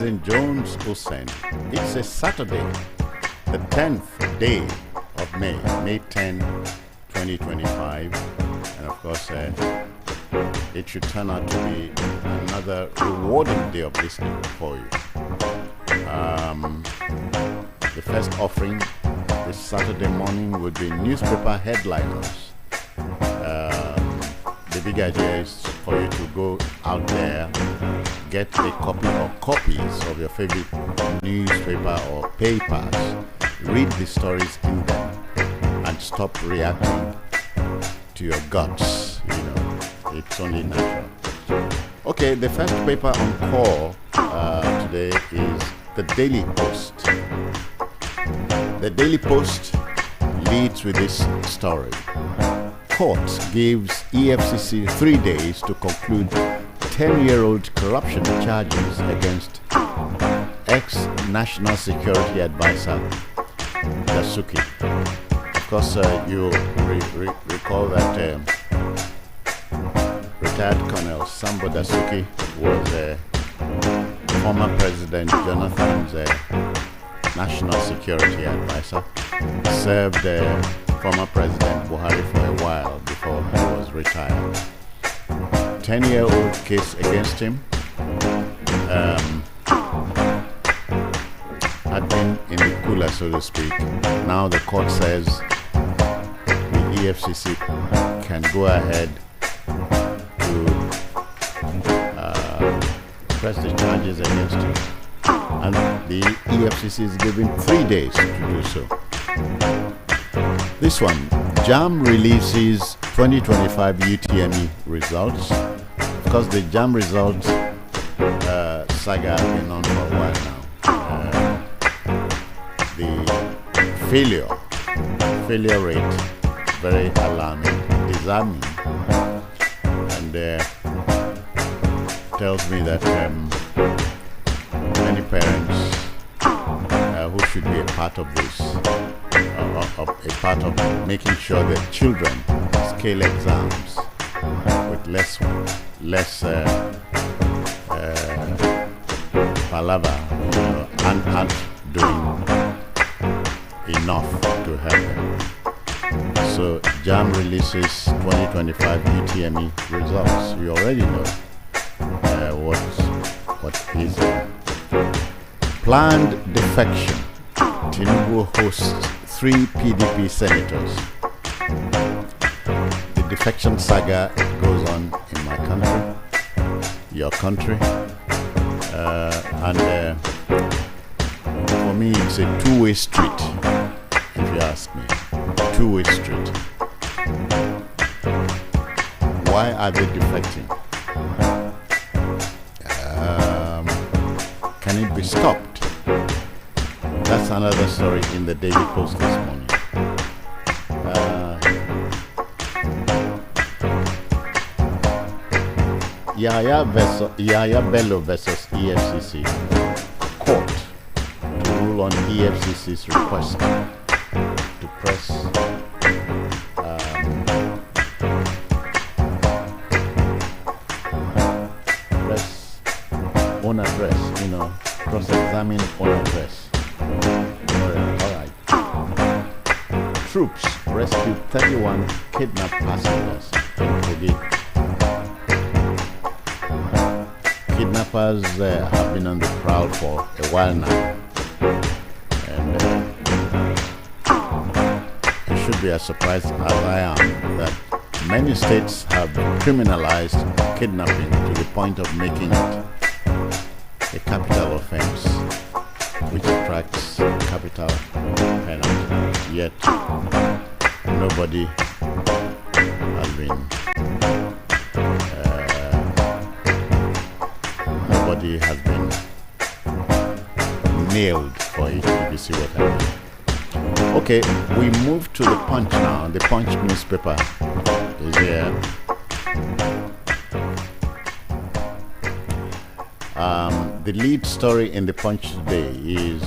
In Jones Hussein. It's a Saturday, the 10th day of May, May 10, 2025. And of course, it should turn out to be another rewarding day of listening for you. The first offering this Saturday morning would be newspaper headliners. The big idea is for you to go out there, get a copy or copies of your favorite newspaper or papers, read the stories in them, and stop reacting to your guts. You know, it's only natural. Okay, the first paper on call today is the Daily Post. The Daily Post leads with this story. Court gives EFCC 3 days to conclude 10-year-old corruption charges against ex-National Security Advisor Dasuki. Of course, you recall that retired Colonel Sambo Dasuki was former President Jonathan's National Security Advisor, served former President Buhari for a while before he was retired. 10-year-old case against him had been in the cooler, so to speak. Now the court says the EFCC can go ahead to press the charges against him, and the EFCC is given 3 days to do so. This one, JAM releases 2025 UTME results. Of course, the JAM results saga has been on for a while now. The failure rate, very alarming, disarming, and tells me that many parents who should be a part of this, a part of making sure that children scale exams with less palaver, you know, and doing enough to help them. So JAM releases 2025 UTME results. You already know what is planned defection. Tinubu hosts 3 PDP senators. The defection saga goes on in my country, your country, and for me it's a two-way street, if you ask me. Two-way street. Why are they defecting? Can it be stopped? That's another story in the Daily Post this morning. Yaya Bello versus EFCC. Court to rule on EFCC's request to press own address, you know, cross-examine own address. Alright. Troops rescued 31 kidnapped passengers in Kogi. Kidnappers have been on the prowl for a while now, and it should be a surprise as I am that many states have criminalized kidnapping to the point of making it a capital offense, which attracts capital penalty. Yet nobody has been nailed for it, if you see what I mean. Okay, we move to the Punch now. The Punch newspaper is here. The lead story in the Punch today is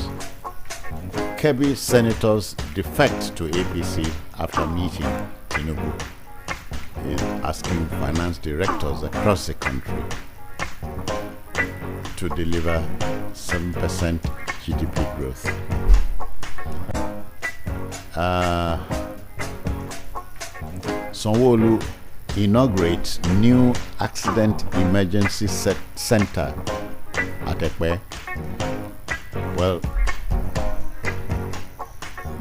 Kebbi senators defect to APC after meeting Tinubu. He's asking finance directors across the country to deliver 7% GDP growth. Sanwo-Olu inaugurates new accident emergency center at Ekpe. Well,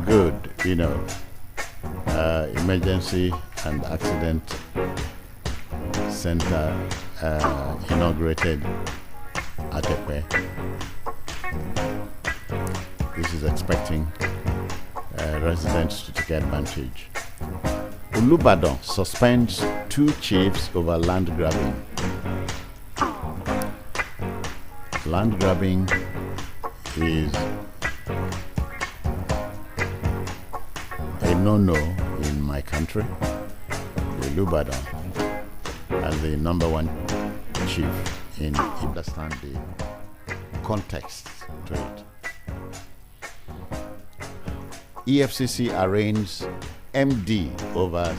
good, emergency and accident center inaugurated at Ekpe. This is expecting residents to take advantage. Olubadan suspends 2 chiefs over land grabbing. Land grabbing is a no-no in my country. Olubadan, as the #1 chief, in understand the context to it. EFCC arraigns MD over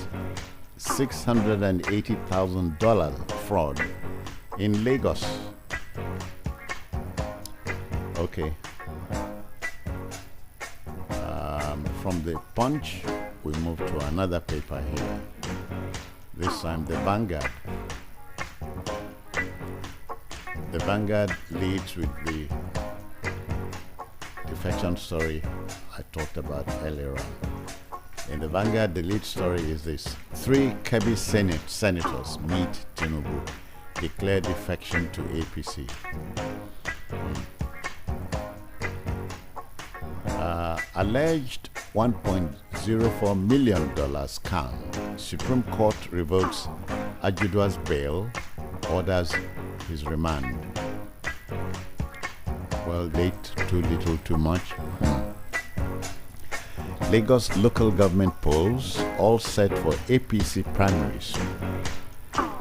$680,000 fraud in Lagos. Okay. From the Punch, we move to another paper here. This time the Vanguard. The Vanguard leads with the defection story I talked about earlier on. In the Vanguard, the lead story is this: 3 Kebbi senators meet Tinubu, declare defection to APC. Alleged $1.04 million scam. Supreme Court revokes Ajidua's bail, orders his remand. Well, late, too little, too much. Lagos local government polls all set for APC primaries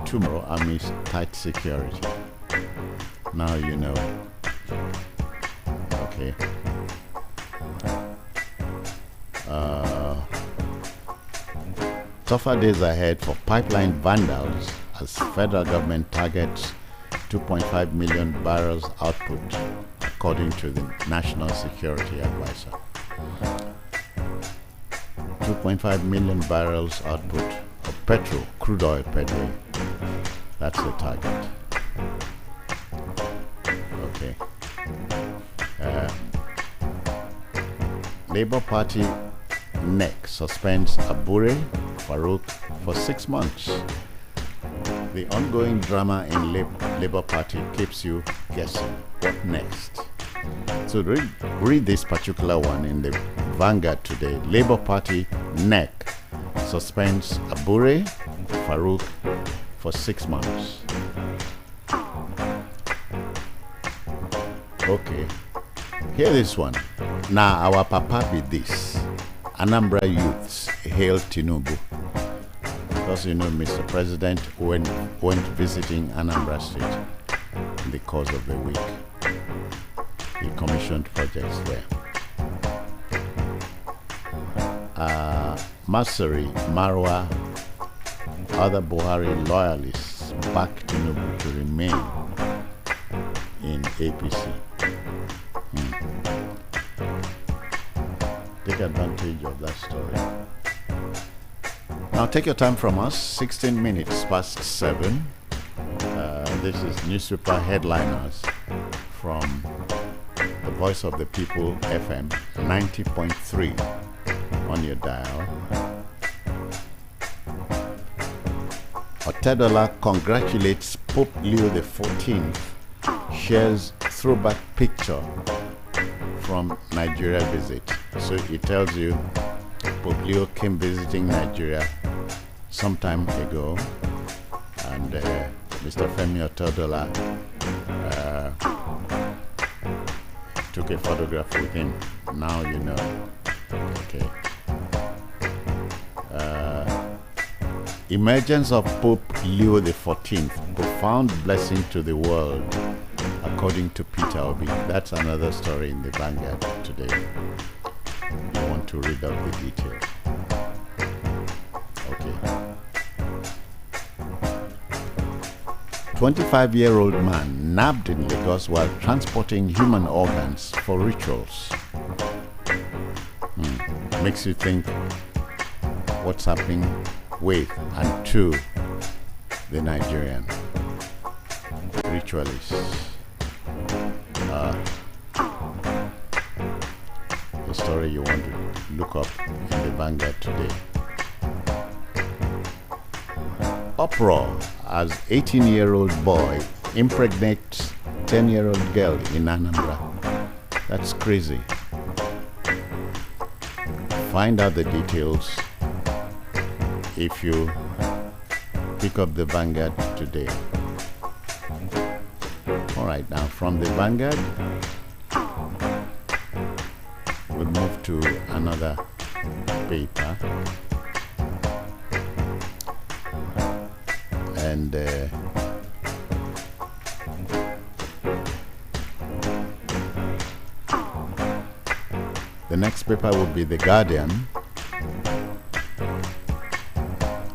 tomorrow amidst tight security. Now you know. Okay. Tougher days ahead for pipeline vandals as federal government targets 2.5 million barrels output, according to the National Security Advisor. 2.5 million barrels output of petrol, crude oil per day. That's the target. Okay. Labour Party NEC suspends Abure Farouk for 6 months. The ongoing drama in Labour Party keeps you guessing. What next? So read this particular one in the Vanguard today. Labour Party NEC suspends Abure Farouk for 6 months. Okay, hear this one. Now our papa be this. Anambra youths hail Tinubu. Because Mr. President went visiting Anambra State in the course of the week. He commissioned projects there. Masari, Marwa, other Buhari loyalists back Tinubu to remain in APC. Take advantage of that story. Now take your time from us, 16 minutes past 7. This is newspaper headliners from the Voice of the People FM 90.3 on your dial. Otedola congratulates Pope Leo XIV, shares throwback picture from Nigeria visit. So it tells you Pope Leo came visiting Nigeria some time ago, and Mr. Femi Otedola took a photograph with him. Now you know. Okay. Emergence of Pope Leo XIV, profound blessing to the world, according to Peter Obi. That's another story in the Vanguard today. You want to read up the detail. Okay. 25-year-old man nabbed in Lagos while transporting human organs for rituals. Makes you think what's happening with and to the Nigerian ritualists. The story you want to look up in the Vanguard today. Uproar as 18-year-old boy impregnates 10-year-old girl in Anambra. That's crazy. Find out the details if you pick up the Vanguard today. Alright, now from the Vanguard, we'll move to another paper. And the next paper will be The Guardian.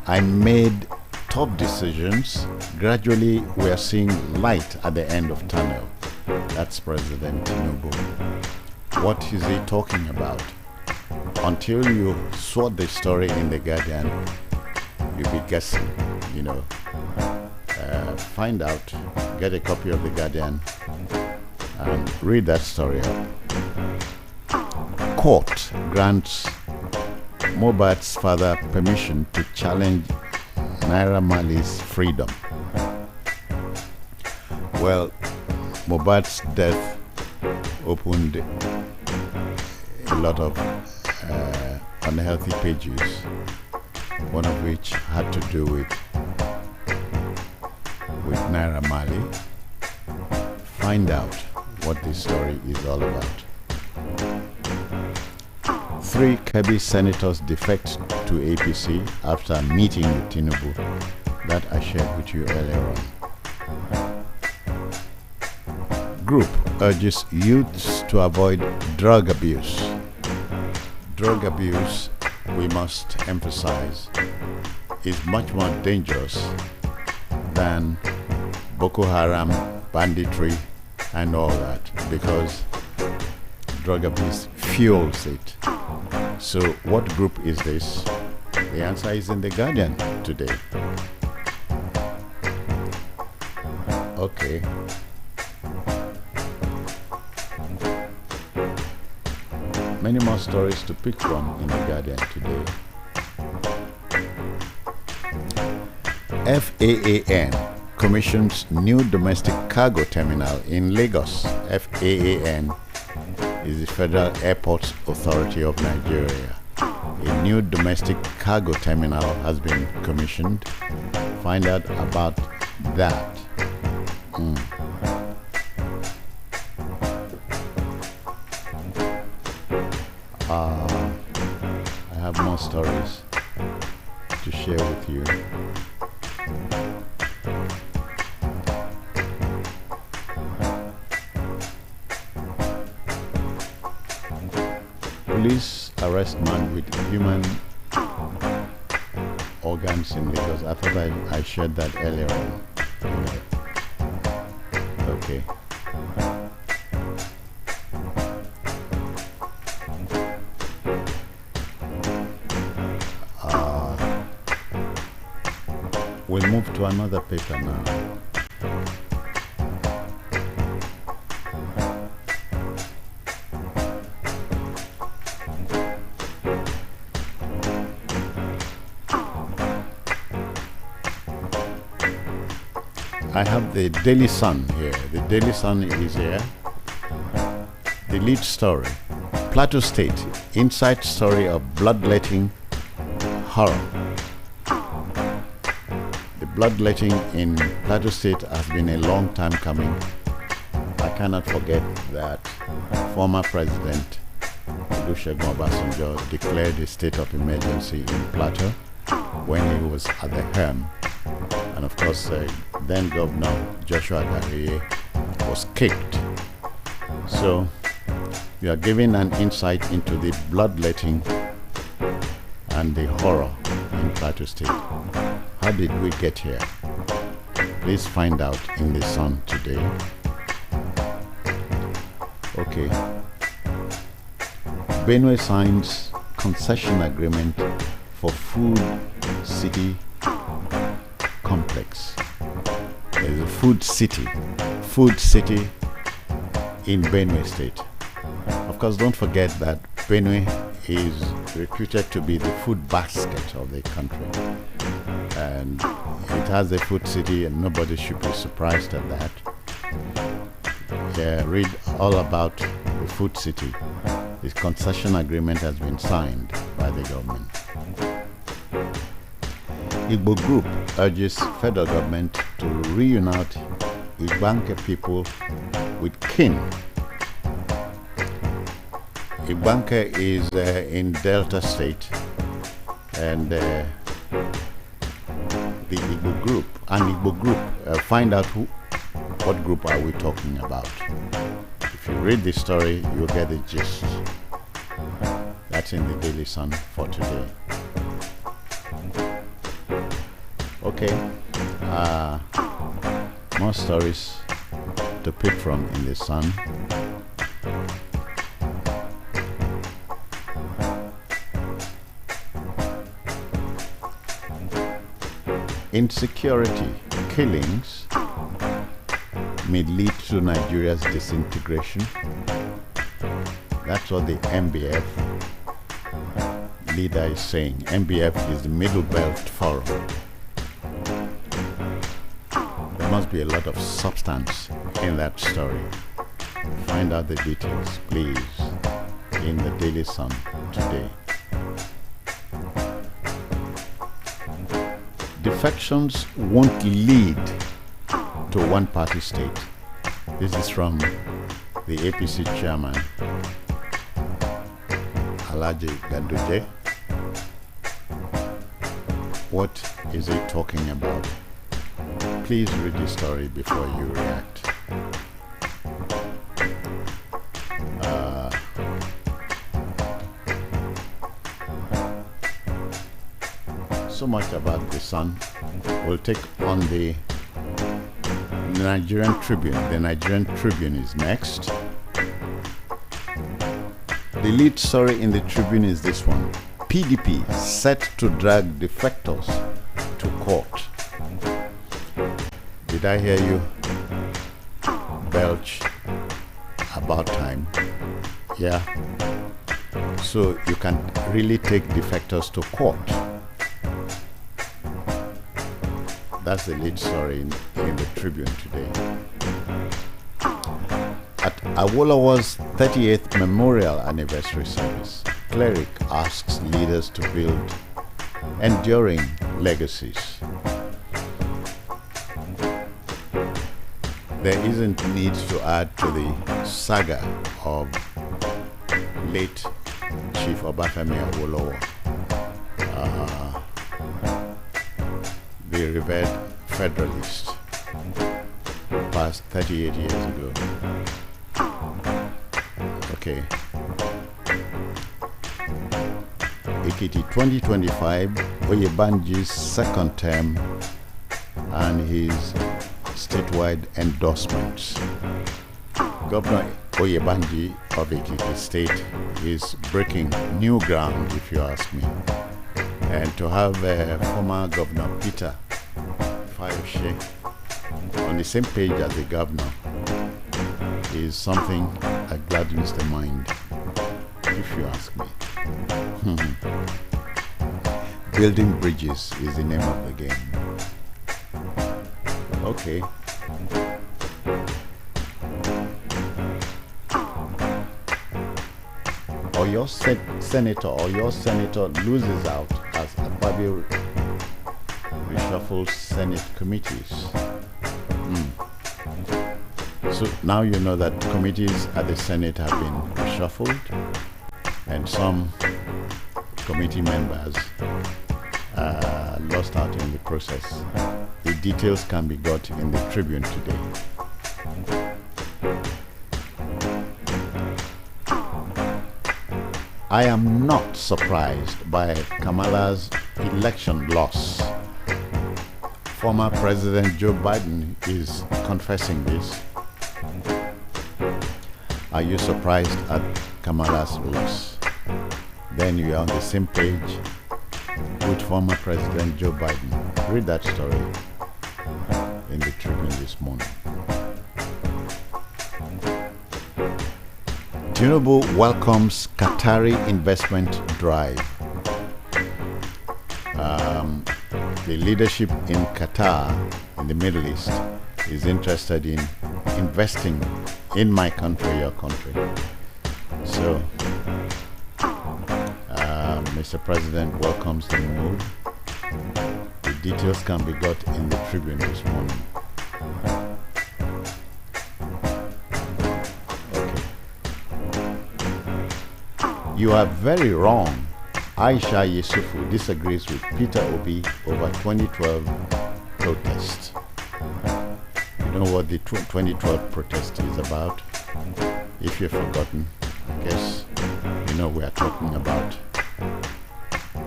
I made tough decisions. Gradually, we are seeing light at the end of tunnel. That's President Tinubu. What is he talking about? Until you sort the story in The Guardian, you'll be guessing, you know. Find out, get a copy of The Guardian, and read that story up. Court grants Mohbad's father permission to challenge Naira Marley's freedom. Well, Mohbad's death opened a lot of unhealthy pages, one of which had to do with Naira Marley. Find out what this story is all about. 3 Kebbi senators defect to APC after meeting with Tinubu. That I shared with you earlier on. Group urges youths to avoid drug abuse. Drug abuse, we must emphasize, is much more dangerous than Boko Haram, banditry, and all that, because drug abuse fuels it. So what group is this? The answer is in The Guardian today. Okay. Many more stories to pick from in The Guardian today. FAAN commissions new domestic cargo terminal in Lagos. FAAN is the Federal Airports Authority of Nigeria. A new domestic cargo terminal has been commissioned. Find out about that. I have more stories to share with you. Police arrest man with human organs in Lagos. I thought I shared that earlier on. Okay. We'll move to another paper now. I have the Daily Sun here. The Daily Sun is here. The lead story: Plateau State, inside story of bloodletting horror. The bloodletting in Plateau State has been a long time coming. I cannot forget that former President Olusegun Obasanjo declared a state of emergency in Plateau when he was at the helm. And of course, then Governor Joshua Dariye was kicked. So we are giving an insight into the bloodletting and the horror in Plateau State. How did we get here? Please find out in the Sun today. Okay. Benue signs concession agreement for food city complex. There's a food city in Benue State. Of course, don't forget that Benue is reputed to be the food basket of the country. And it has a food city, and nobody should be surprised at that. Read all about the food city. This concession agreement has been signed by the government. Igbo group urges federal government to reunite Igbanke people with kin. Igbanke is in Delta State, and the Igbo group, find out what group are we talking about. If you read the story, you'll get the gist. That's in the Daily Sun for today. Okay, more stories to pick from in the Sun. Insecurity, killings may lead to Nigeria's disintegration. That's what the MBF leader is saying. MBF is the Middle Belt Forum. There must be a lot of substance in that story. Find out the details, please, in the Daily Sun today. Defections won't lead to one-party state. This is from the APC chairman, Alhaji Ganduje. What is he talking about? Please read the story before you react. So much about the Sun. We'll take on the Nigerian Tribune. The Nigerian Tribune is next. The lead story in the Tribune is this one. PDP set to drag defectors to court. Did I hear you belch about time? Yeah. So you can really take defectors to court. That's the lead story in the Tribune today. At Awolowo's 38th memorial anniversary service, cleric asks leaders to build enduring legacies. There isn't need to add to the saga of late Chief Obafemi Awolowo, the revered Federalist, passed 38 years ago. Okay. Ekiti 2025, Oyebanji's second term and his statewide endorsements. Governor Oyebanji of Ekiti State is breaking new ground, if you ask me. And to have former Governor Peter Fayoshe on the same page as the governor is something that gladdens the mind, if you ask me. Building bridges is the name of the game. Okay. Or your senator loses out as Akpabio reshuffles Senate committees. So now you know that committees at the Senate have been reshuffled, and some committee members lost out in the process. The details can be got in the Tribune today. I am not surprised by Kamala's election loss. Former President Joe Biden is confessing this. Are you surprised at Kamala's loss? Then you are on the same page with former President Joe Biden. Read that story in the Tribune this morning. Tinubu welcomes Qatari investment drive. The leadership in Qatar, in the Middle East, is interested in investing in my country, your country. So, Mr. President welcomes the move. The details can be got in the Tribune this morning. Okay. You are very wrong. Aisha Yesufu disagrees with Peter Obi over 2012 protest. You know what the 2012 protest is about? If you've forgotten, I guess you know we are talking about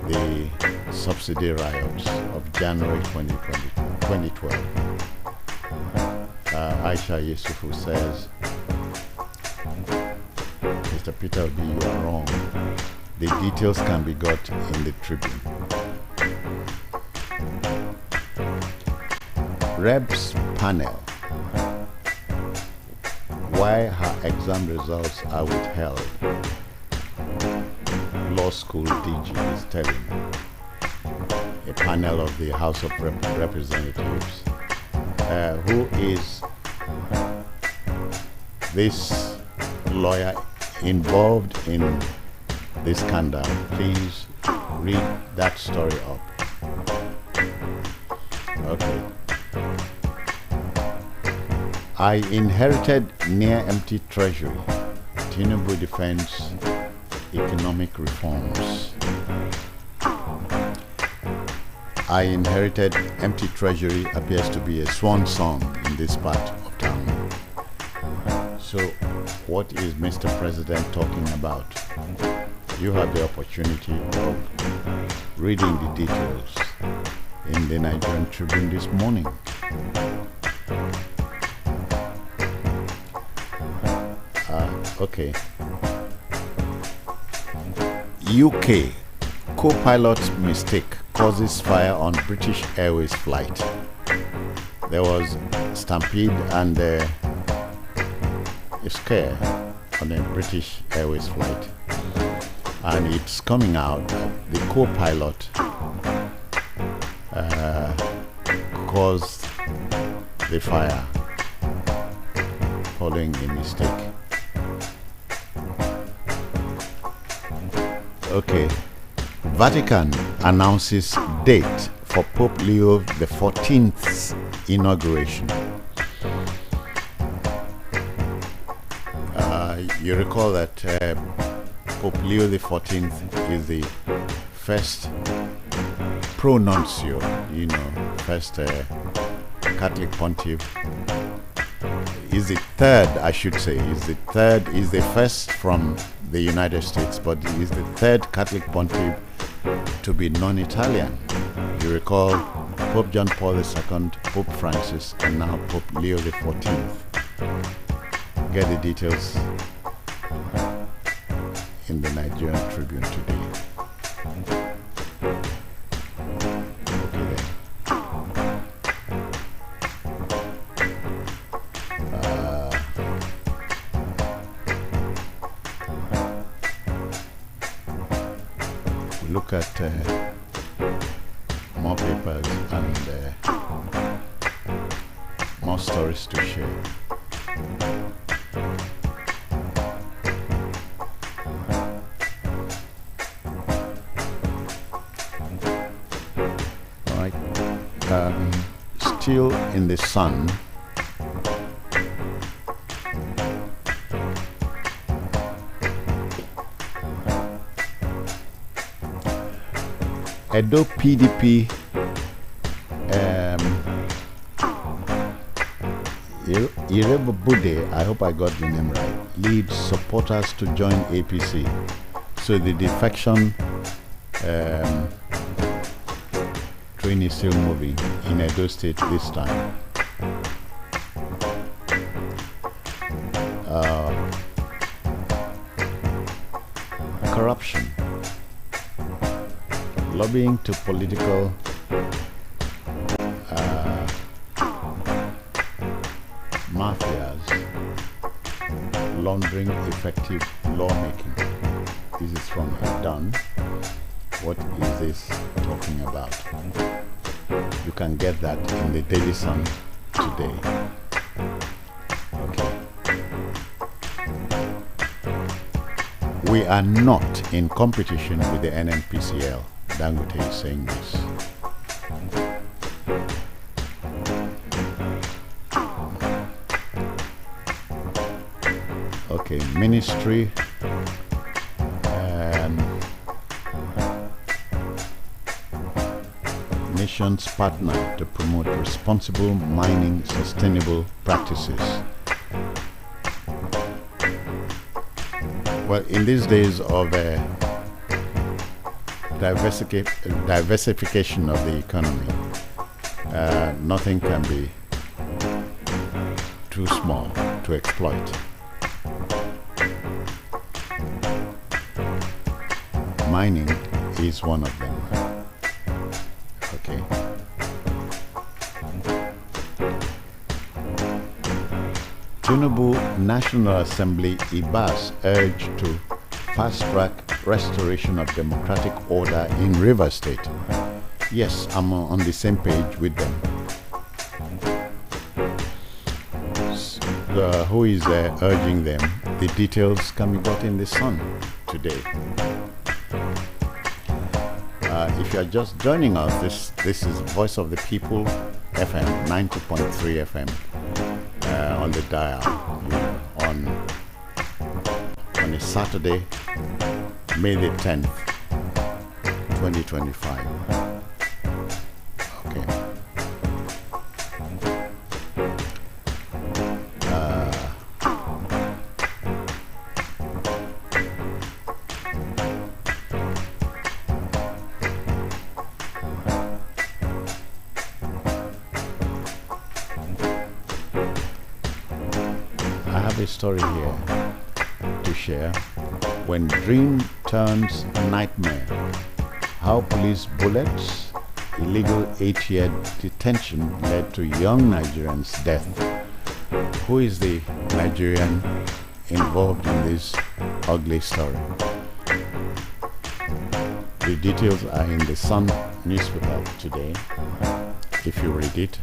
the subsidy riots of January 2012. Aisha Yesufu says, Mr. Peter Obi, you are wrong. The details can be got in the Tribune. Reb's panel. Why her exam results are withheld. Law school DG is telling a panel of the House of Representatives. Who is this lawyer involved in this scandal? Please read that story up. Okay. I inherited near empty treasury. Tinubu defends economic reforms. I inherited empty treasury appears to be a swan song in this part of town. So what is Mr. President talking about? You have the opportunity of reading the details in the Nigerian Tribune this morning. Okay. UK co-pilot mistake causes fire on British Airways flight. There was stampede and a scare on a British Airways flight, and it's coming out that the co-pilot caused the fire following a mistake. Okay. Vatican announces date for Pope Leo XIV's inauguration. You recall that Pope Leo XIV is the first pronuncio, first Catholic pontiff. Is the third, I should say, is the first from the United States, but is the third Catholic pontiff to be non-Italian. You recall Pope John Paul II, Pope Francis, and now Pope Leo XIV. Get the details in the Nigerian Tribune today. Okay then. Look at more papers and more stories to share. All right. Still in the sun. Edo PDP Irebo Bude, I hope I got the name right, leads supporters to join APC. So the defection to heroin is still moving in Edo State this time. Corruption, lobbying to political mafias, laundering effective lawmaking. This is from Done. What is this talking about? You can get that in the Daily Sun today. Okay. We are not in competition with the NNPCL. Dangote is saying this. Okay, ministry nation's partner to promote responsible mining sustainable practices. Well, in these days of diversification of the economy, nothing can be too small to exploit. Mining is one of them. Okay. Tinubu National Assembly IBAS urged to fast-track restoration of democratic order in Rivers State. Yes, I'm on the same page with them. Who is urging them? The details can be got in the Sun today. If you are just joining us, this is Voice of the People FM 90.3 FM on the dial on a Saturday, May the 10th, 2025. Okay. I have a story here to share. When dream turns nightmare, how police bullets, illegal 8-year detention led to young Nigerian's death. Who is the Nigerian involved in this ugly story? The details are in the Sun newspaper today, if you read it.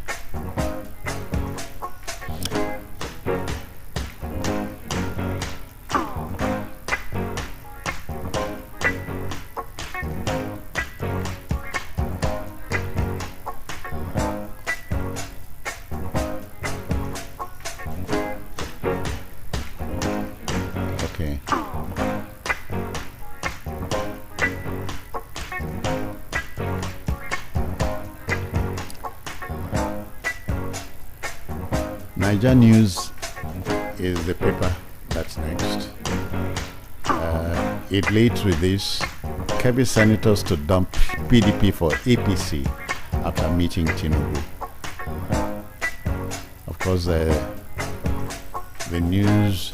Okay. Niger News is the paper that's next. It leads with this: Kebbi senators to dump PDP for APC after meeting Tinubu. Of course, the news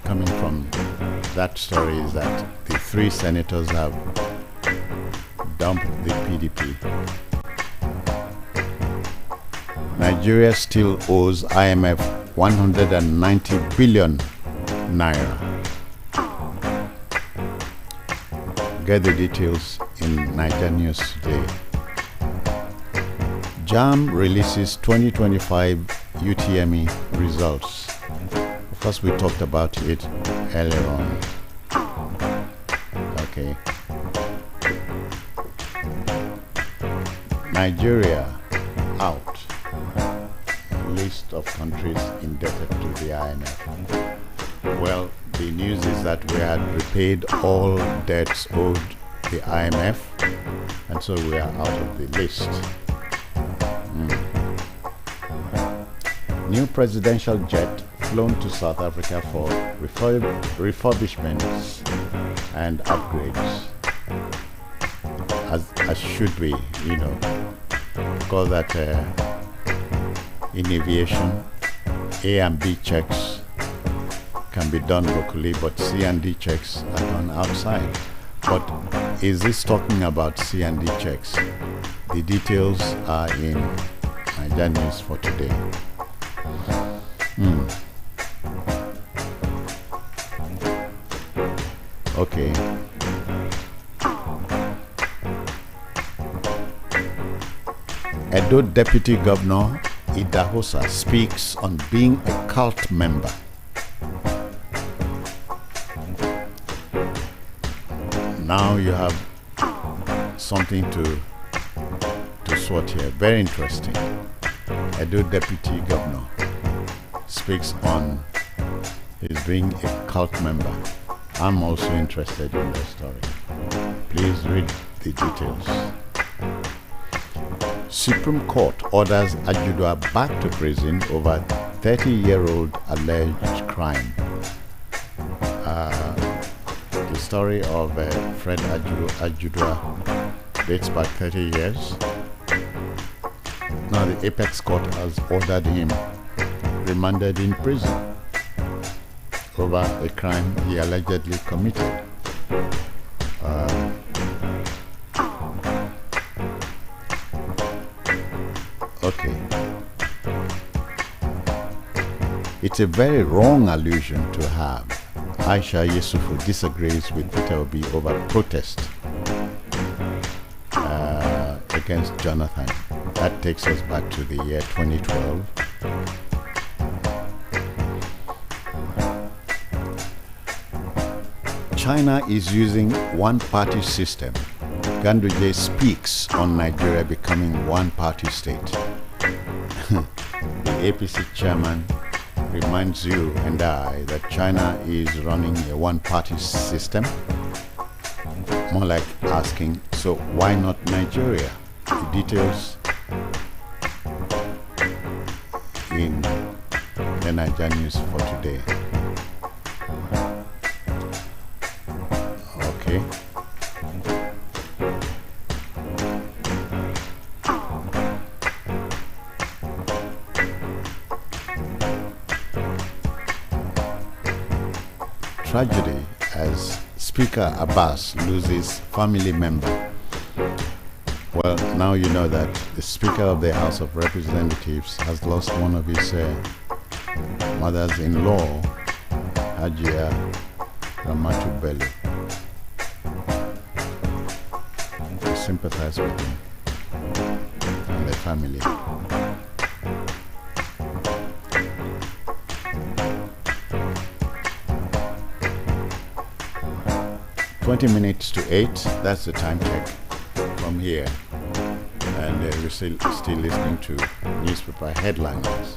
coming from that story is that the 3 senators have dumped the PDP. Nigeria still owes IMF 190 billion naira. Get the details in Niger News today. JAM releases 2025 UTME results. Of course, we talked about it earlier on. Okay. Nigeria out. List of countries indebted to the IMF. Well, the news is that we had repaid all debts owed the IMF, and so we are out of the list. New presidential jet flown to South Africa for refurbishments and upgrades. as should be, because that in aviation, A and B checks can be done locally, but C and D checks are done outside. But is this talking about C and D checks? The details are in Nigeria News for today. Okay. Edo Deputy Governor Idahosa speaks on being a cult member. Now you have something to sort here. Very interesting. Edo Deputy Governor speaks on his being a cult member. I'm also interested in the story. Please read the details. Supreme Court orders Ajudua back to prison over 30-year-old alleged crime. The story of Fred Ajudua dates back 30 years. Now the Apex Court has ordered him remanded in prison over a crime he allegedly committed. Okay. It's a very wrong allusion to have. Aisha Yusufu disagrees with Peter Obi over protest against Jonathan. That takes us back to the year 2012. China is using one-party system. Ganduje speaks on Nigeria becoming one-party state. The APC chairman reminds you and I that China is running a one-party system. More like asking, so why not Nigeria? The details in the Nigeria News for today. Okay. Tragedy as Speaker Abbas loses family member. Well, now you know that the Speaker of the House of Representatives has lost one of his mothers-in-law, Hajia Ramatu Bello. We sympathize with him and the family. (20 minutes to 8). That's the time check from here, and we're still listening to newspaper headlines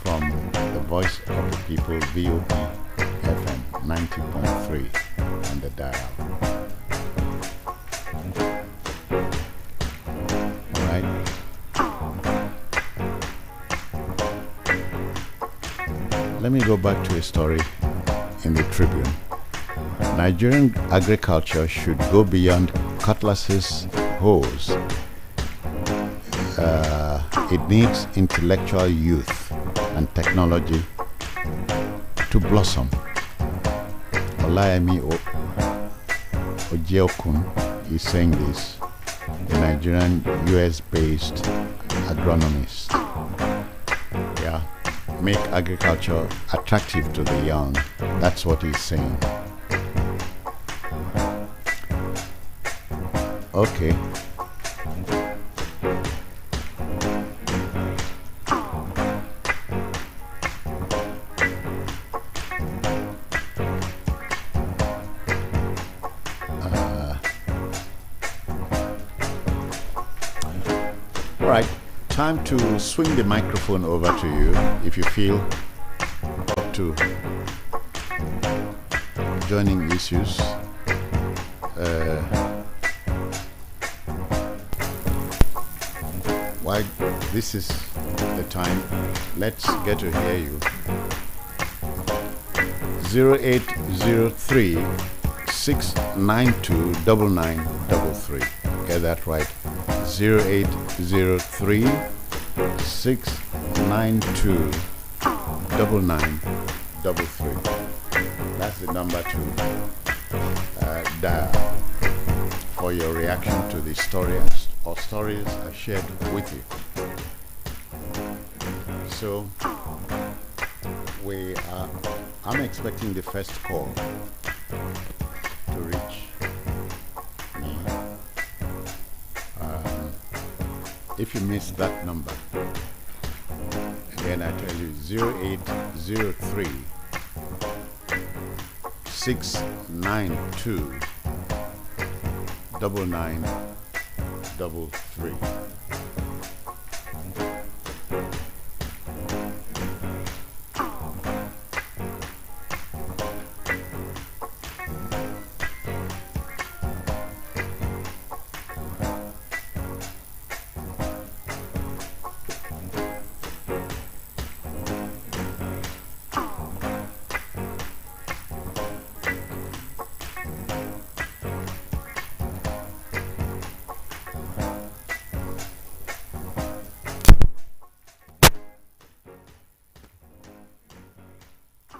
from the Voice of the People, VOP FM 90.3 on the dial. All right. Let me go back to a story in the Tribune. Nigerian agriculture should go beyond cutlasses, hoes. It needs intellectual youth and technology to blossom. Olayemi Ojeokun is saying this, a Nigerian US-based agronomist. Yeah, make agriculture attractive to the young. That's what he's saying. Okay. All right, time to swing the microphone over to you if you feel up to joining issues. Why this is the time, let's get to hear you. 0803 692 9933. get that right. 0803 692 9933. That's the number to dial for your reaction to the story or stories I shared with you. So I'm expecting the first call to reach me. If you miss that number, again I tell you 0803 692 9933.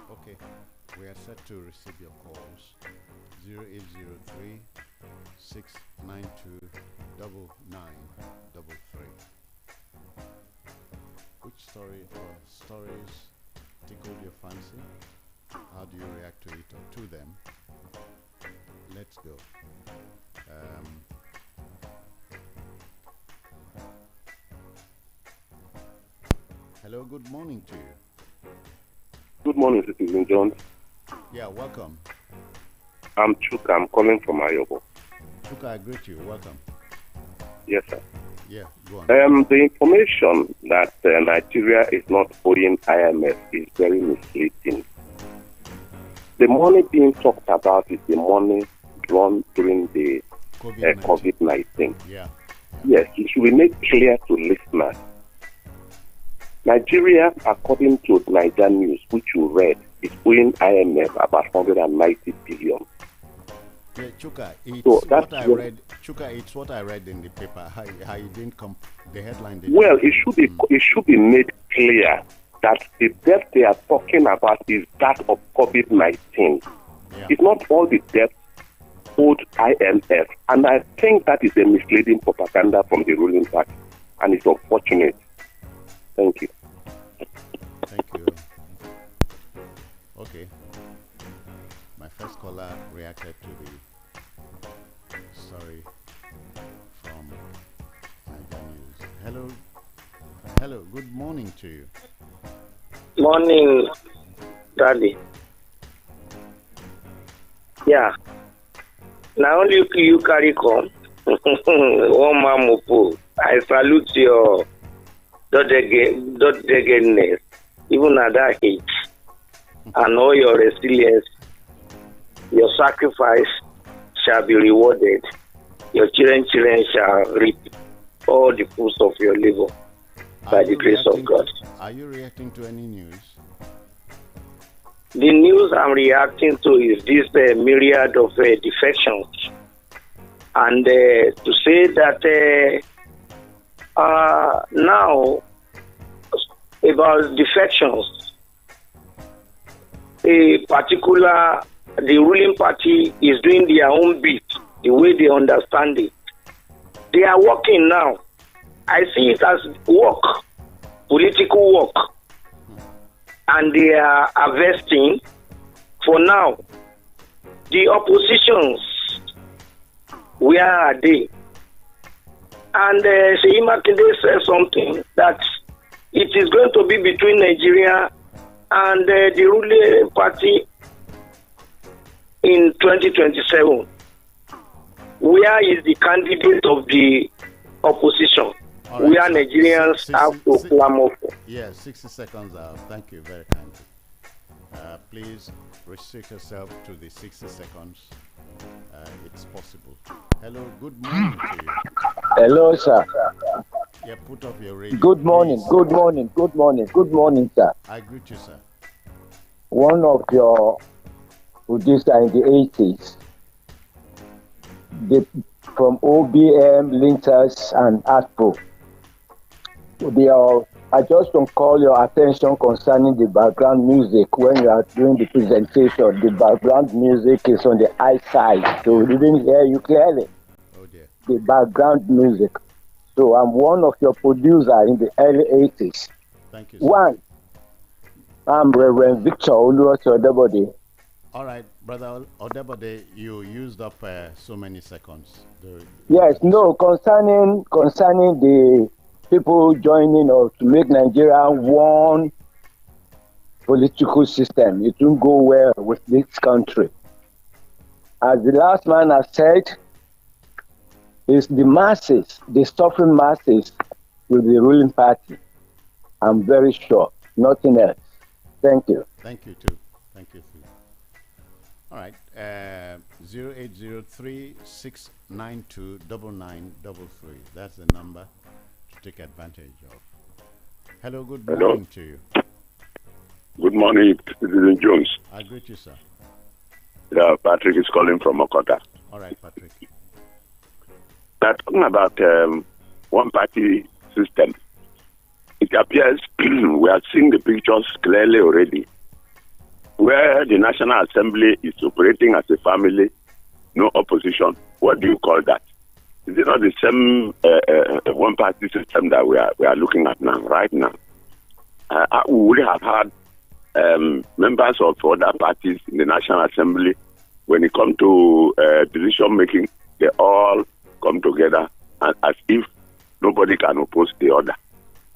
Okay, we are set to receive your calls. 0803 692 9933. Which story or stories tickled your fancy? How do you react to it or to them? Let's go. Hello, good morning to you. Good morning, Citizen John. Yeah, welcome. I'm Chuka. I'm calling from Ayobo. Chuka, I greet you. Welcome. Yes, sir. Yeah, go on. The information that Nigeria is not owing IMF is very misleading. The money being talked about is the money drawn during the COVID-19. Yeah. Yes, it should be made clear to listeners. Nigeria, according to Niger News, which you read, is owing IMF about 190 billion. Yeah, Chuka, it's so what I read. Chuka, it's what I read in the paper. How you didn't the headline didn't. Well, it should be made clear that the debt they are talking about is that of COVID-19. Yeah. It's not all the debt owed IMF, and I think that is a misleading propaganda from the ruling party, and it's unfortunate. Thank you. Thank you. Okay. My first caller reacted to the story from Niger News. Hello. Good morning to you. Morning, Daddy. Yeah. Now only you carry come. One man mopo. I salute your dodegedness, even at that age, and all your resilience. Your sacrifice shall be rewarded. Your children shall reap all the fruits of your labor by the grace of God. Are you reacting to any news? The news I'm reacting to is this myriad of defections. And to say that now about defections, the ruling party is doing their own bit, the way they understand it. They are working now. I see it as work, political work. And they are harvesting. For now, the oppositions, where are they? And Seyi Makinde said something that it is going to be between Nigeria and the ruling party in 2027. Where is the candidate of the opposition? Right, where Nigerians have to clamor for. Yeah, 60 seconds out. Thank you very kindly. Please restrict yourself to the 60 seconds. It's possible. Hello, good morning to you. Hello, sir. Yeah, put up your radio. Good morning, please. good morning, good morning, good morning, sir. I greet you, sir. One of your producers in the 80s, from OBM, Linters, and ASPO. I just want to call your attention concerning the background music. When you are doing the presentation, the background music is on the high side, so we didn't hear you clearly. Oh dear. The background music. So I'm one of your producers in the early 80s. Thank you, sir. One, I'm Reverend Victor Oluwatodebode. All right, Brother Odebode, you used up so many seconds. Yes, no, concerning the people joining us to make Nigeria one political system, it won't go well with this country. As the last man has said, it's the masses, the suffering masses, with the ruling party. I'm very sure, nothing else. Thank you. Thank you too. Thank you too. All right, 0803-692-9933. That's the number to take advantage of. Hello, good morning to you. Good morning, Citizen Jones. I greet you, sir. Yeah, Patrick is calling from Okota. All right, Patrick. We're talking about one-party system. It appears we are seeing the pictures clearly already, where the National Assembly is operating as a family, no opposition. What do you call that? Is it not the same one-party system that we are looking at now, right now? We would have had members of other parties in the National Assembly. When it comes to decision making, they all come together as if nobody can oppose the other.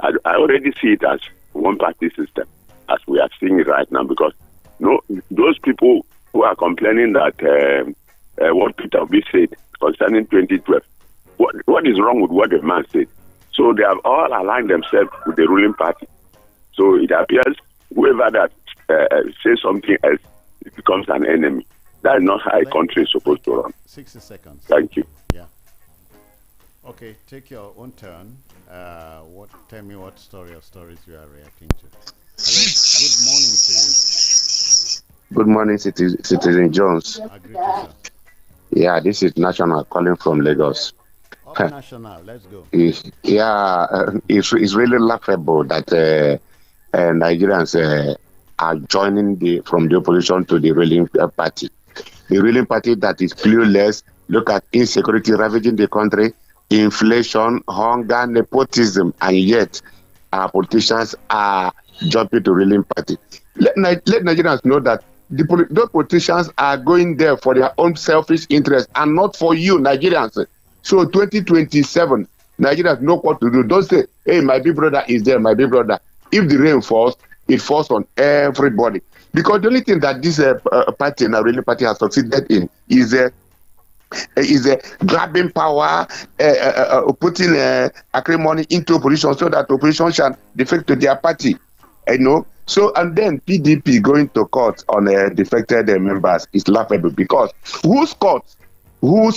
I already see it as one-party system, as we are seeing it right now, because those people who are complaining that what Peter Obi said concerning 2012, what is wrong with what the man said? So they have all aligned themselves with the ruling party. So it appears whoever that says something else, it becomes an enemy. That is not how a country is supposed to run. 60 seconds. Thank you. Yeah. Okay, take your own turn. Tell me what stories you are reacting to. Hello, good morning to you. Good morning, Citizen Jones. I greet you, sir. Yeah, this is National calling from Lagos. National, let's go. It's really laughable that Nigerians are joining from the opposition to the ruling party. The ruling party that is clueless. Look at insecurity ravaging the country, inflation, hunger, nepotism, and yet our politicians are jumping to ruling party. Let Nigerians know that those politicians are going there for their own selfish interest and not for you, Nigerians. So 2027, Nigerians know what to do. Don't say, hey, my big brother is there, my big brother. If the rain falls, it falls on everybody. Because the only thing that this party, the ruling party, has succeeded in is grabbing power, putting acrimony into opposition so that opposition shall defect to their party. So, and then PDP going to court on defected members is laughable, because whose court? Well,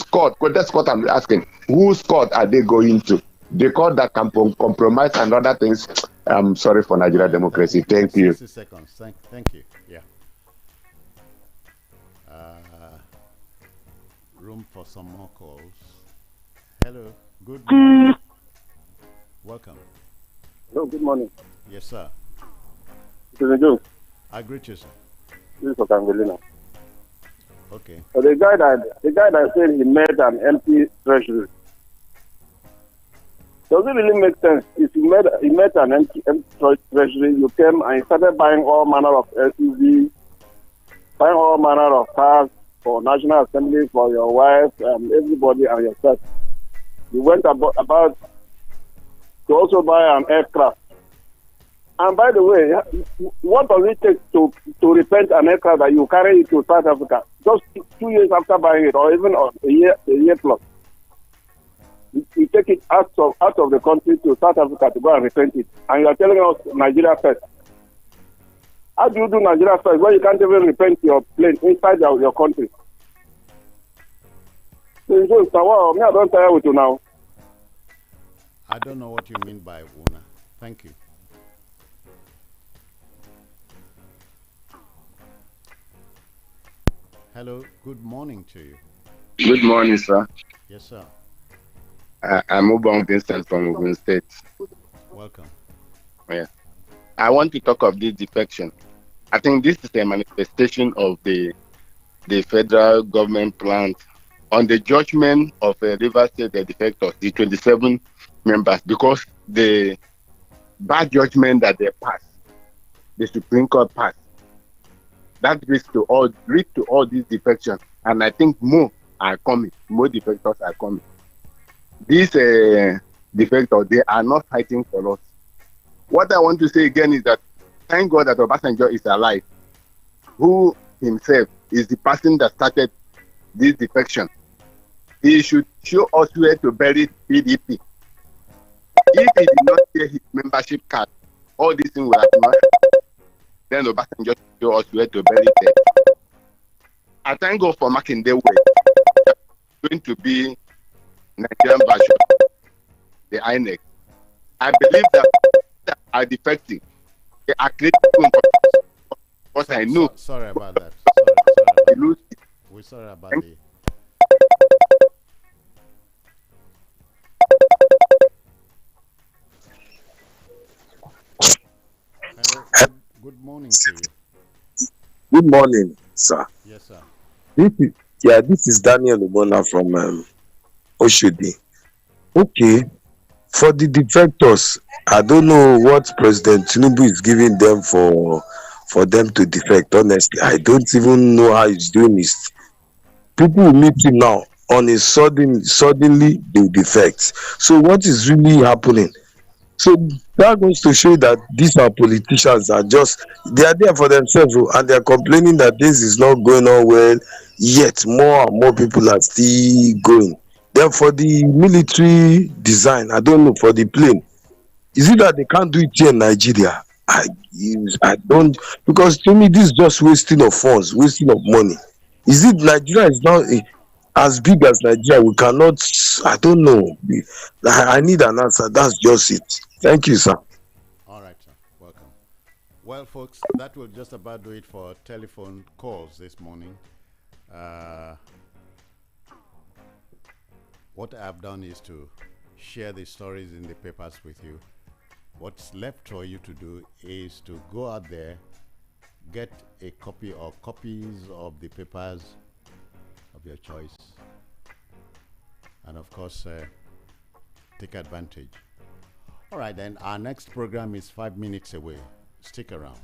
that's what I'm asking. Whose court are they going to? The court that can compromise and other things. I'm sorry for Nigeria democracy. Thank you. 60 seconds. Thank you. Yeah. Room for some more calls. Hello. Good morning. Welcome. Hello, good morning. Yes, sir. Citizen Jones. I greet you, sir. This is Okangolina. Okay. So the guy that said he met an empty treasury. Does it really make sense? If you met an empty treasury, you came and you started buying all manner of SUV, buying all manner of cars for National Assembly, for your wife, and everybody and yourself. You went about to also buy an aircraft. And by the way, what does it take to repent an aircraft that you carry it to South Africa just 2 years after buying it, or even a year plus? You take it out of the country to South Africa to go and repent it, and you are telling us Nigeria first. How do you do Nigeria first when you can't even repent your plane inside your country? So me, I don't tire with you now. I don't know what you mean by Una. Thank you. Hello, good morning to you. Good morning, sir. Yes, sir. I'm Ubong Vincent from Ogun State. Welcome. Yeah. I want to talk of this defection. I think this is a manifestation of the federal government plan on the judgment of River State the defectors, the 27 members, because the bad judgment that they passed, the Supreme Court passed, that leads to all these defections. And I think more are coming, more defectors are coming. These defectors, they are not fighting for us. What I want to say again is that thank God that Obasanjo is alive, who himself is the person that started this defection. He should show us where to bury PDP. If he did not share his membership card, all these things will have not happened. Then Obasanjo should show us where to bury them. I thank God for marking their way. Going to be Nigerian version, the INEC. I believe that are defecting. They are creating because I know. Sorry about that. Sorry. We're sorry about the. Hello. Good morning to you. Good morning, sir. Yes, sir. This is Daniel Ubona from Oshodi. Okay, for the defectors, I don't know what President Tinubu is giving them for them to defect. Honestly, I don't even know how he's doing this. People will meet him now on a suddenly they defect. So what is really happening? So that goes to show that these are politicians are just they are there for themselves and they are complaining that this is not going on well, yet more and more people are still going. Then for the military design, I don't know, for the plane, is it that they can't do it here in Nigeria? I don't, because to me this is just wasting of funds, wasting of money. Is it Nigeria is not as big as Nigeria? We cannot, I don't know. I need an answer. That's just it. Thank you, sir. All right, sir. Welcome. Well, folks, that will just about do it for telephone calls this morning. What I've done is to share the stories in the papers with you. What's left for you to do is to go out there, get a copy or copies of the papers of your choice, and of course, take advantage. All right, then, our next program is 5 minutes away. Stick around.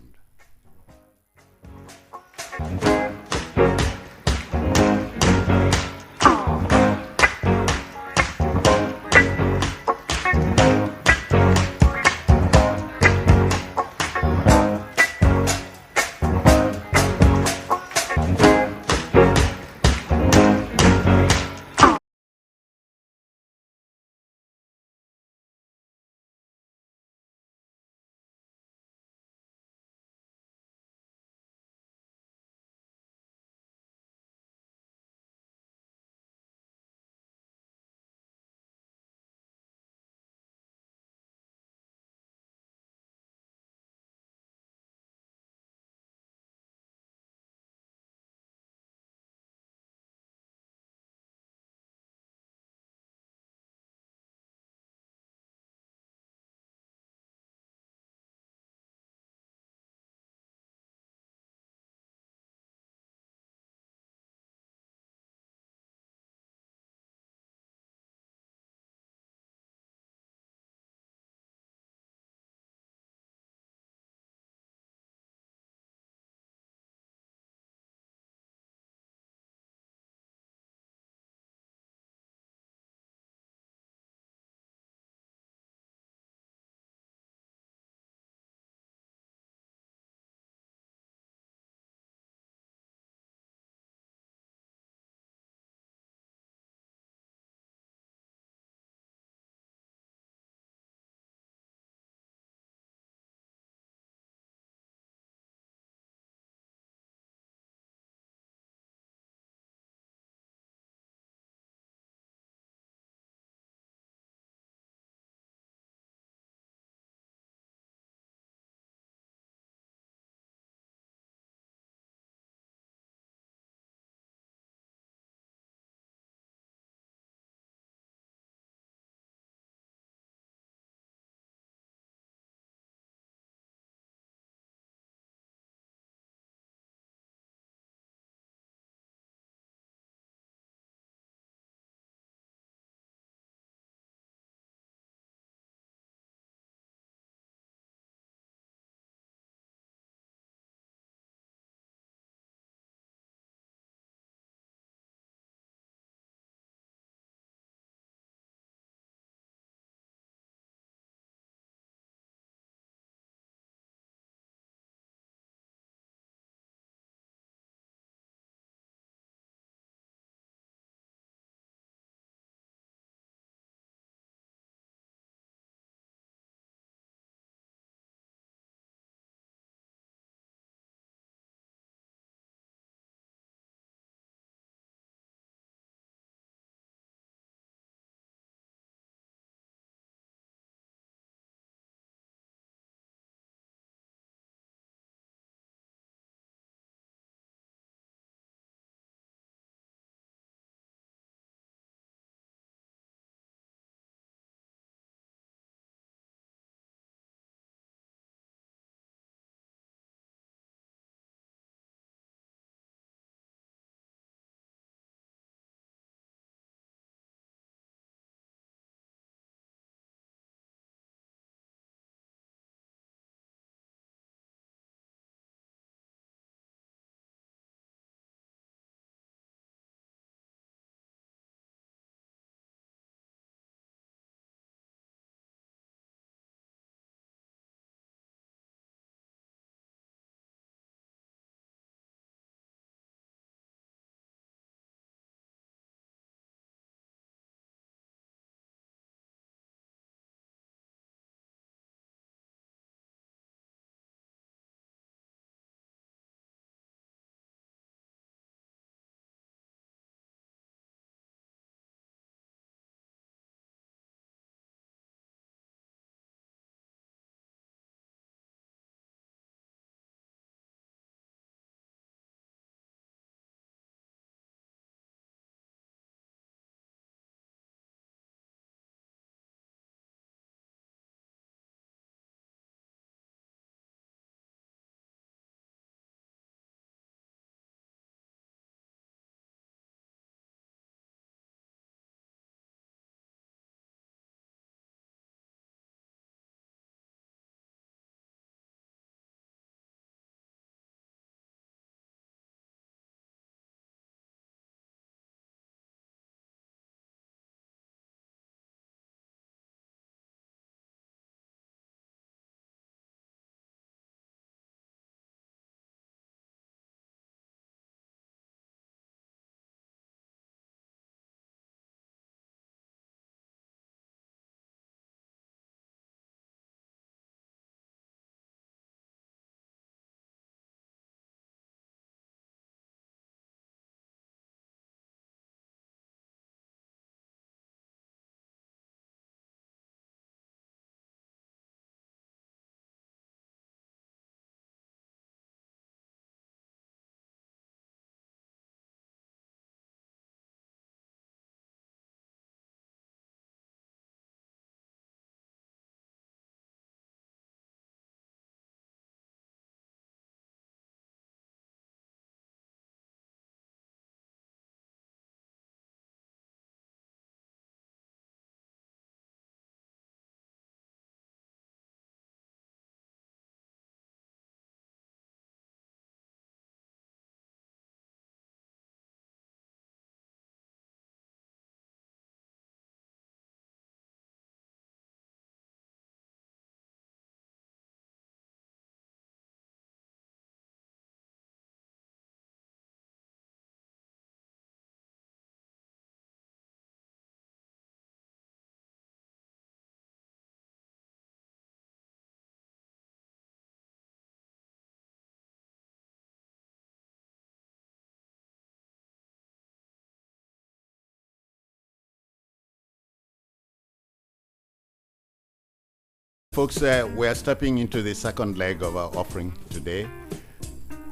folks, we're stepping into the second leg of our offering today.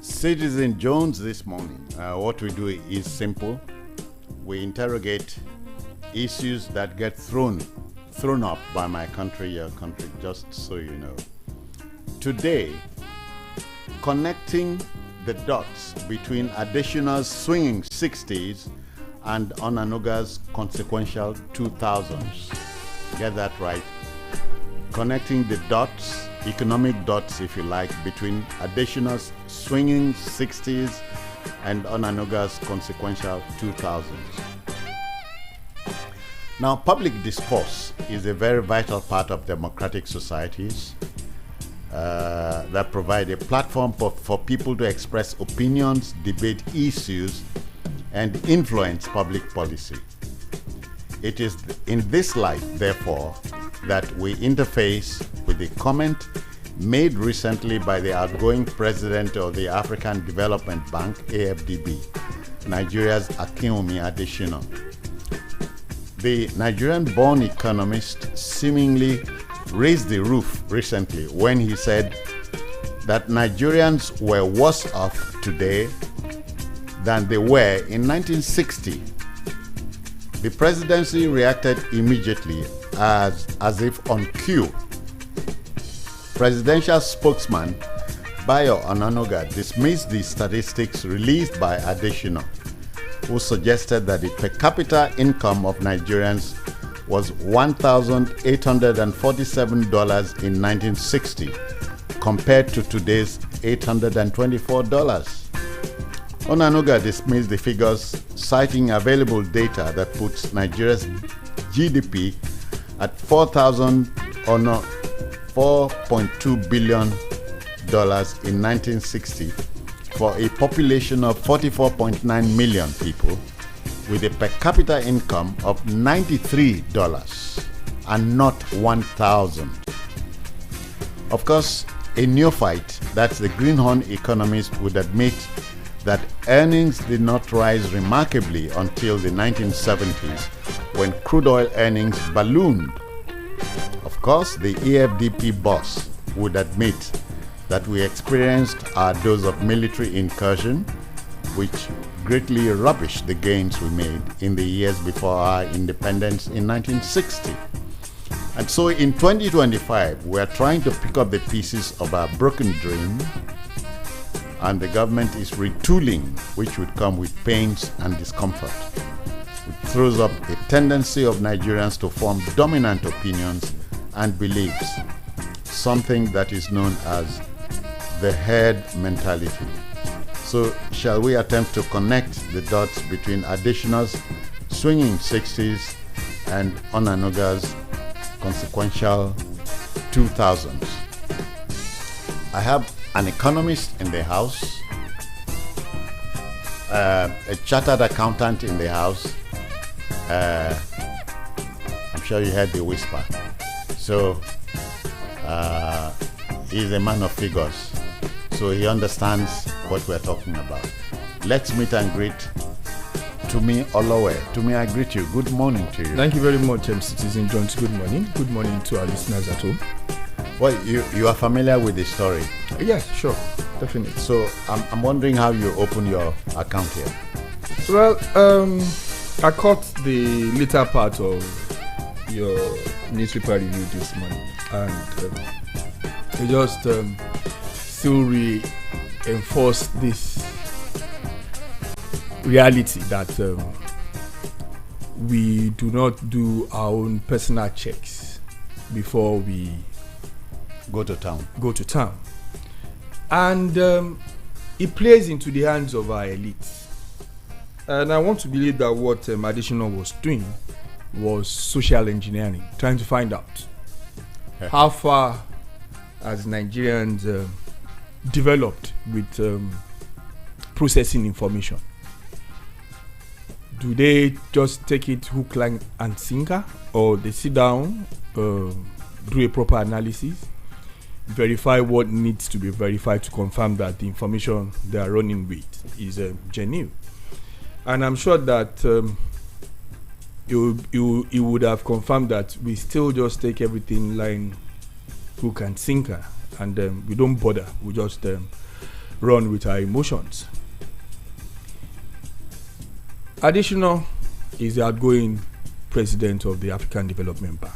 Citizen Jones this morning. What we do is simple. We interrogate issues that get thrown up by my country, your country, just so you know. Today, connecting the dots between Adesina's swinging 60s and Onanuga's consequential 2000s. Get that right. Connecting the dots, economic dots if you like, between Adesina's swinging 60s and Onanuga's consequential 2000s. Now, public discourse is a very vital part of democratic societies that provide a platform for people to express opinions, debate issues, and influence public policy. It is in this light, therefore, that we interface with the comment made recently by the outgoing president of the African Development Bank, AFDB, Nigeria's Akinwumi Adesina. The Nigerian-born economist seemingly raised the roof recently when he said that Nigerians were worse off today than they were in 1960. The presidency reacted immediately as if on cue. Presidential spokesman Bayo Onanuga dismissed the statistics released by Adesina, who suggested that the per capita income of Nigerians was $1,847 in 1960 compared to today's $824. Onanuga dismissed the figures, citing available data that puts Nigeria's GDP at $4.2 billion in 1960 for a population of 44.9 million people, with a per capita income of $93 and not $1,000. Of course, a neophyte, that's the greenhorn economist, would admit that earnings did not rise remarkably until the 1970s, when crude oil earnings ballooned. Of course, the EFDP boss would admit that we experienced our dose of military incursion, which greatly rubbished the gains we made in the years before our independence in 1960. And so in 2025, we are trying to pick up the pieces of our broken dream, and the government is retooling, which would come with pains and discomfort. It throws up a tendency of Nigerians to form dominant opinions and beliefs, something that is known as the herd mentality. So shall we attempt to connect the dots between Adesina's swinging 60s and Onanuga's consequential 2000s? I have an economist in the house, a chartered accountant in the house. I'm sure you heard the whisper. So he's a man of figures, so he understands what we're talking about. Let's meet and greet Tumi Olowe. Tumi, I greet you. Good morning to you. Thank you very much, Citizen Jones. Good morning. Good morning to our listeners at home. Well, you are familiar with the story. Yes, sure, definitely. So I'm wondering how you open your account here. Well, I caught the later part of your newspaper review this morning, and it just still reinforced this reality that we do not do our own personal checks before we go to town. And it plays into the hands of our elites. And I want to believe that what Adesina was doing was social engineering, trying to find out how far has Nigerians developed with processing information. Do they just take it hook, line, and sinker, or they sit down, do a proper analysis, verify what needs to be verified to confirm that the information they are running with is genuine? And I'm sure that you would have confirmed that we still just take everything line hook and sinker, and we don't bother. We just run with our emotions. Additional is the outgoing president of the African Development Bank.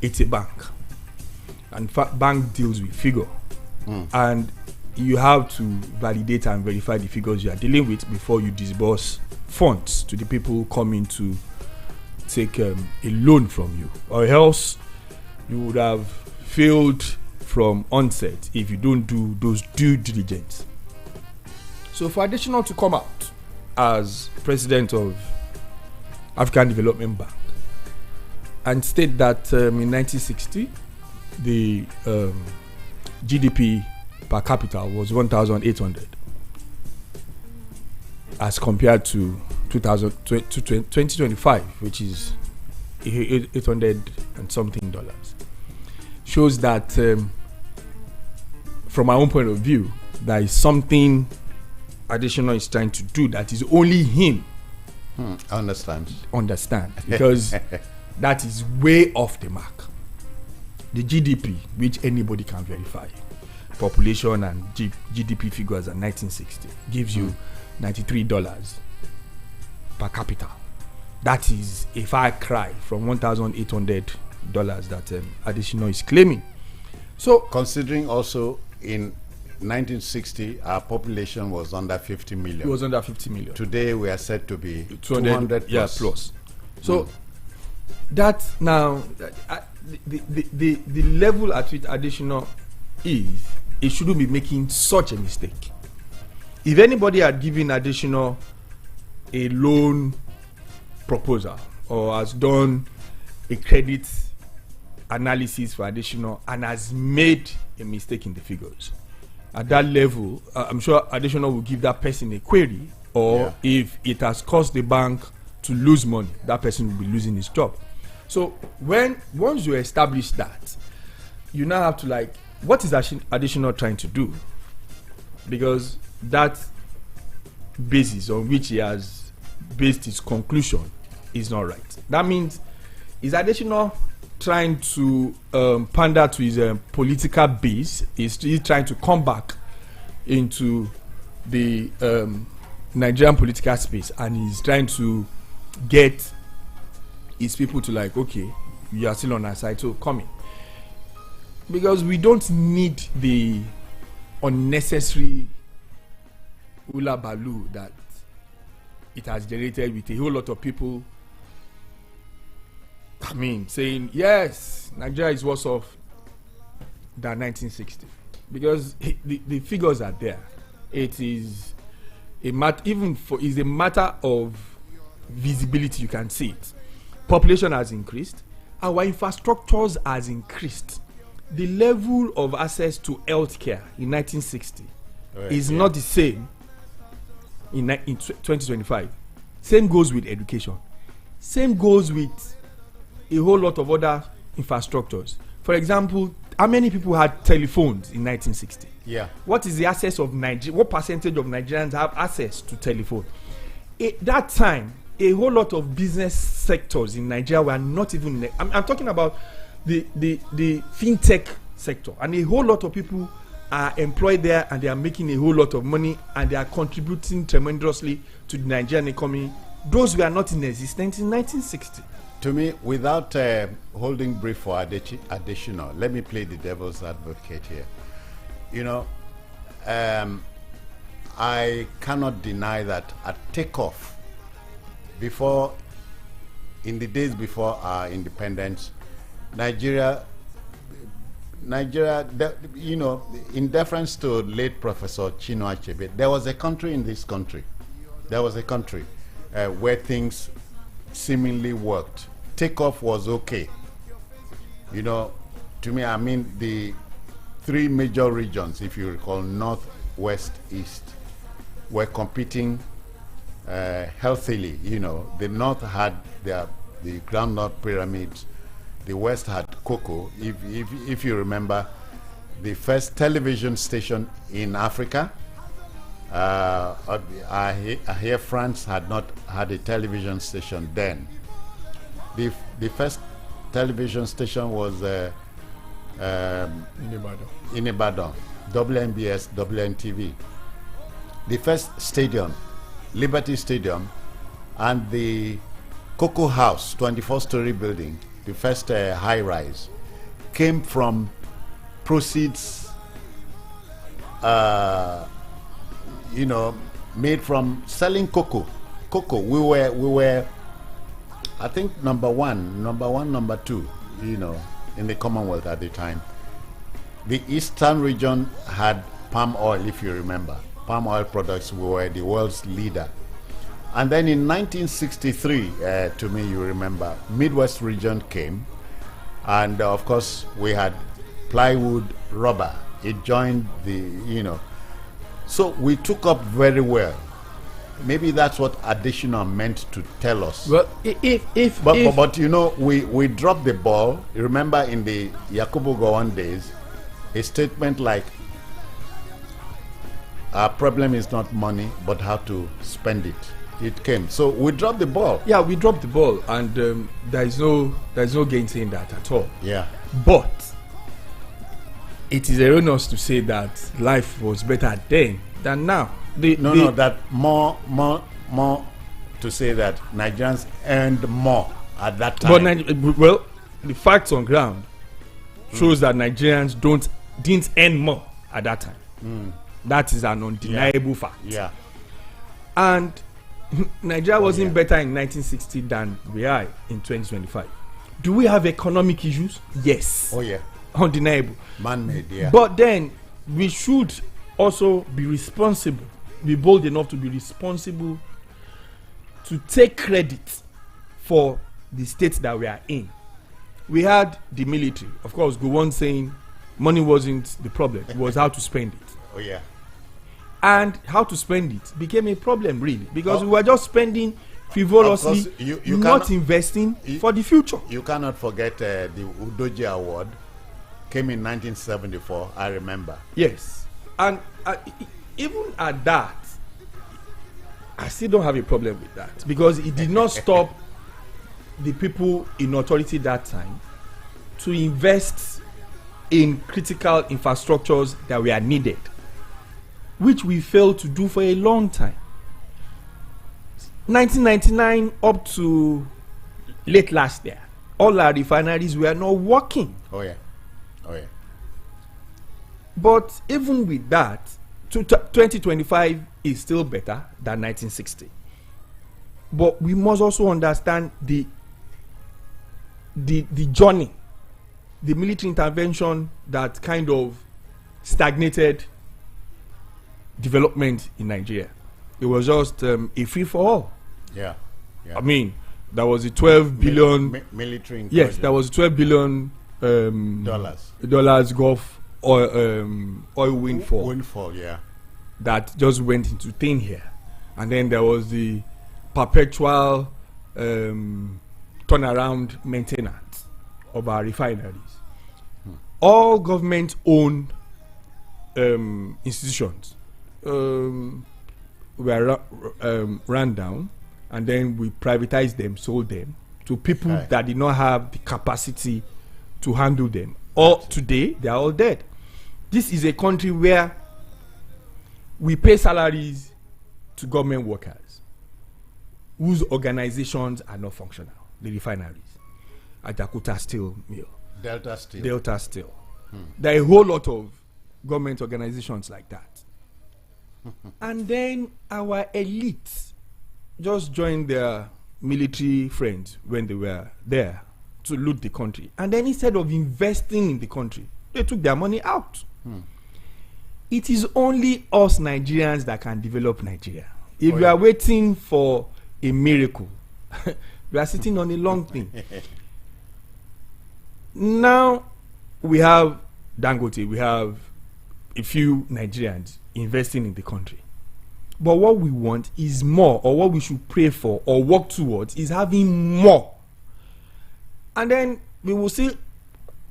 It's a bank, and bank deals with figure, and you have to validate and verify the figures you are dealing with before you disburse funds to the people coming to take a loan from you, or else you would have failed from onset if you don't do those due diligence. So for Additional to come out as president of African Development Bank and state that in 1960 the GDP per capita was 1,800 as compared to 2025, which is 800 and something dollars, shows that from my own point of view, there is something Additional is trying to do that is only him understand, because that is way off the mark. The GDP, which anybody can verify, population and GDP figures in 1960 gives you $93 per capita. That is a far cry from $1,800 that Additional is claiming. So, considering also in 1960 our population was under 50 million. It was under 50 million. Today we are said to be 200 plus. Yeah, plus. So that now the level at which Additional is, it shouldn't be making such a mistake. If anybody had given Additional a loan proposal or has done a credit analysis for Additional and has made a mistake in the figures, at that level, I'm sure Additional will give that person a query, or if it has caused the bank to lose money, that person will be losing his job. So once you establish that, you now have to what is Additional trying to do? Because that basis on which he has based his conclusion is not right. That means is Additional trying to pander to his political base? Is he trying to come back into the Nigerian political space, and he's trying to get his people to okay, you are still on our side, so come in. Because we don't need the unnecessary hula baloo that it has generated with a whole lot of people saying yes, Nigeria is worse off than 1960, because the figures are there. It is a matter of visibility. You can see it. Population has increased. Our infrastructures has increased. The level of access to healthcare in 1960 is not the same in 2025. Same goes with education. Same goes with a whole lot of other infrastructures. For example, how many people had telephones in 1960? Yeah. What is the access of what percentage of Nigerians have access to telephone? At that time, a whole lot of business sectors in Nigeria were not even. I'm talking about the fintech sector, and a whole lot of people are employed there, and they are making a whole lot of money, and they are contributing tremendously to the Nigerian economy. Those were not in existence in 1960. To me, without holding brief for Additional, let me play the devil's advocate here. I cannot deny that at takeoff, in the days before our independence, Nigeria, in deference to late Professor Chinua Achebe, there was a country in this country. There was a country where things seemingly worked. Takeoff was okay. To me, the three major regions, if you recall, North, West, East, were competing healthily. The North had the groundnut pyramids. The West had cocoa. If you remember, the first television station in Africa, I hear France had not had a television station then. The first television station was in Ibadan, WNBS, WNTV. The first stadium, Liberty Stadium, and the Cocoa House, 24-story building, the first high-rise, came from proceeds, made from selling cocoa. We were, I think, number one, number two, in the Commonwealth at the time. The Eastern region had palm oil, if you remember. Palm oil products, we were the world's leader. And then in 1963, to me, you remember, Midwest region came. And of course, we had plywood, rubber. It joined the, So we took up very well. Maybe that's what additional meant to tell us. Well, but we dropped the ball. You remember in the Yakubu Gowon days, a statement like, our problem is not money, but how to spend it. It came. So we dropped the ball. Yeah, we dropped the ball, and there's no gainsaying that at all. Yeah. But it is erroneous to say that life was better then than now. That more to say that Nigerians earned more at that time. But the facts on ground shows that Nigerians didn't earn more at that time. That is an undeniable fact. Yeah. And Nigeria wasn't better in 1960 than we are in 2025. Do we have economic issues? Yes. Oh yeah. Undeniable. Man-made, yeah. But then we should also be responsible, be bold enough to be responsible, to take credit for the state that we are in. We had the military. Of course, go on saying money wasn't the problem. It was how to spend it. Oh yeah. And how to spend it became a problem, really, because we were just spending frivolously, you not investing for the future. You cannot forget the Udoji Award came in 1974, I remember. Yes. And even at that, I still don't have a problem with that, because it did not stop the people in authority that time to invest in critical infrastructures that were needed, which we failed to do for a long time. 1999 up to late last year, all our refineries were not working. Oh yeah. But even with that, 2025 is still better than 1960. But we must also understand the journey, the military intervention that kind of stagnated development in Nigeria. It was just a free for all. Yeah. I mean, there was a 12 billion military incursion. Yes, there was 12 billion dollars Gulf oil windfall. Yeah. That just went into thin here. And then there was the perpetual turnaround maintenance of our refineries. All government owned institutions were ran down, and then we privatized them, sold them to people that did not have the capacity to handle them. Or today, they are all dead. This is a country where we pay salaries to government workers whose organizations are not functional. The refineries, Ajakuta Steel Mill, Delta Steel. There are a whole lot of government organizations like that. And then our elites just joined their military friends when they were there to loot the country. And then instead of investing in the country, they took their money out. It is only us Nigerians that can develop Nigeria. If you are waiting for a miracle, we are sitting on a long thing. Now we have Dangote, we have a few Nigerians investing in the country. But what we want is more, or what we should pray for or work towards is having more. And then we will still